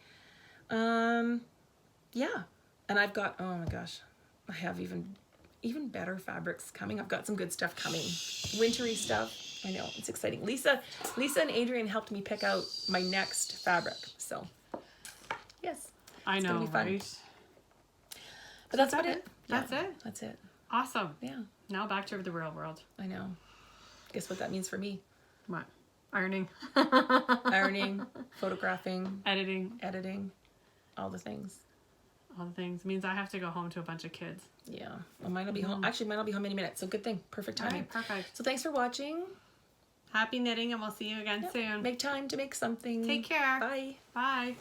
Yeah. And I've got, oh my gosh, I have even better fabrics coming. I've got some good stuff coming. Wintry stuff. I know, it's exciting. Lisa and Adrian helped me pick out my next fabric. So, yes. I know, right? But that's about it. That's it? That's it. Awesome. Yeah. Now back to the real world. I know. Guess what that means for me? What? Ironing. Ironing, photographing. Editing. All the things. All the things. Means I have to go home to a bunch of kids. Yeah. Well, mine will be home. Actually, mine will be home any minute. So good thing. Perfect timing. Right, perfect. So thanks for watching. Happy knitting, and we'll see you again soon. Make time to make something. Take care. Bye. Bye.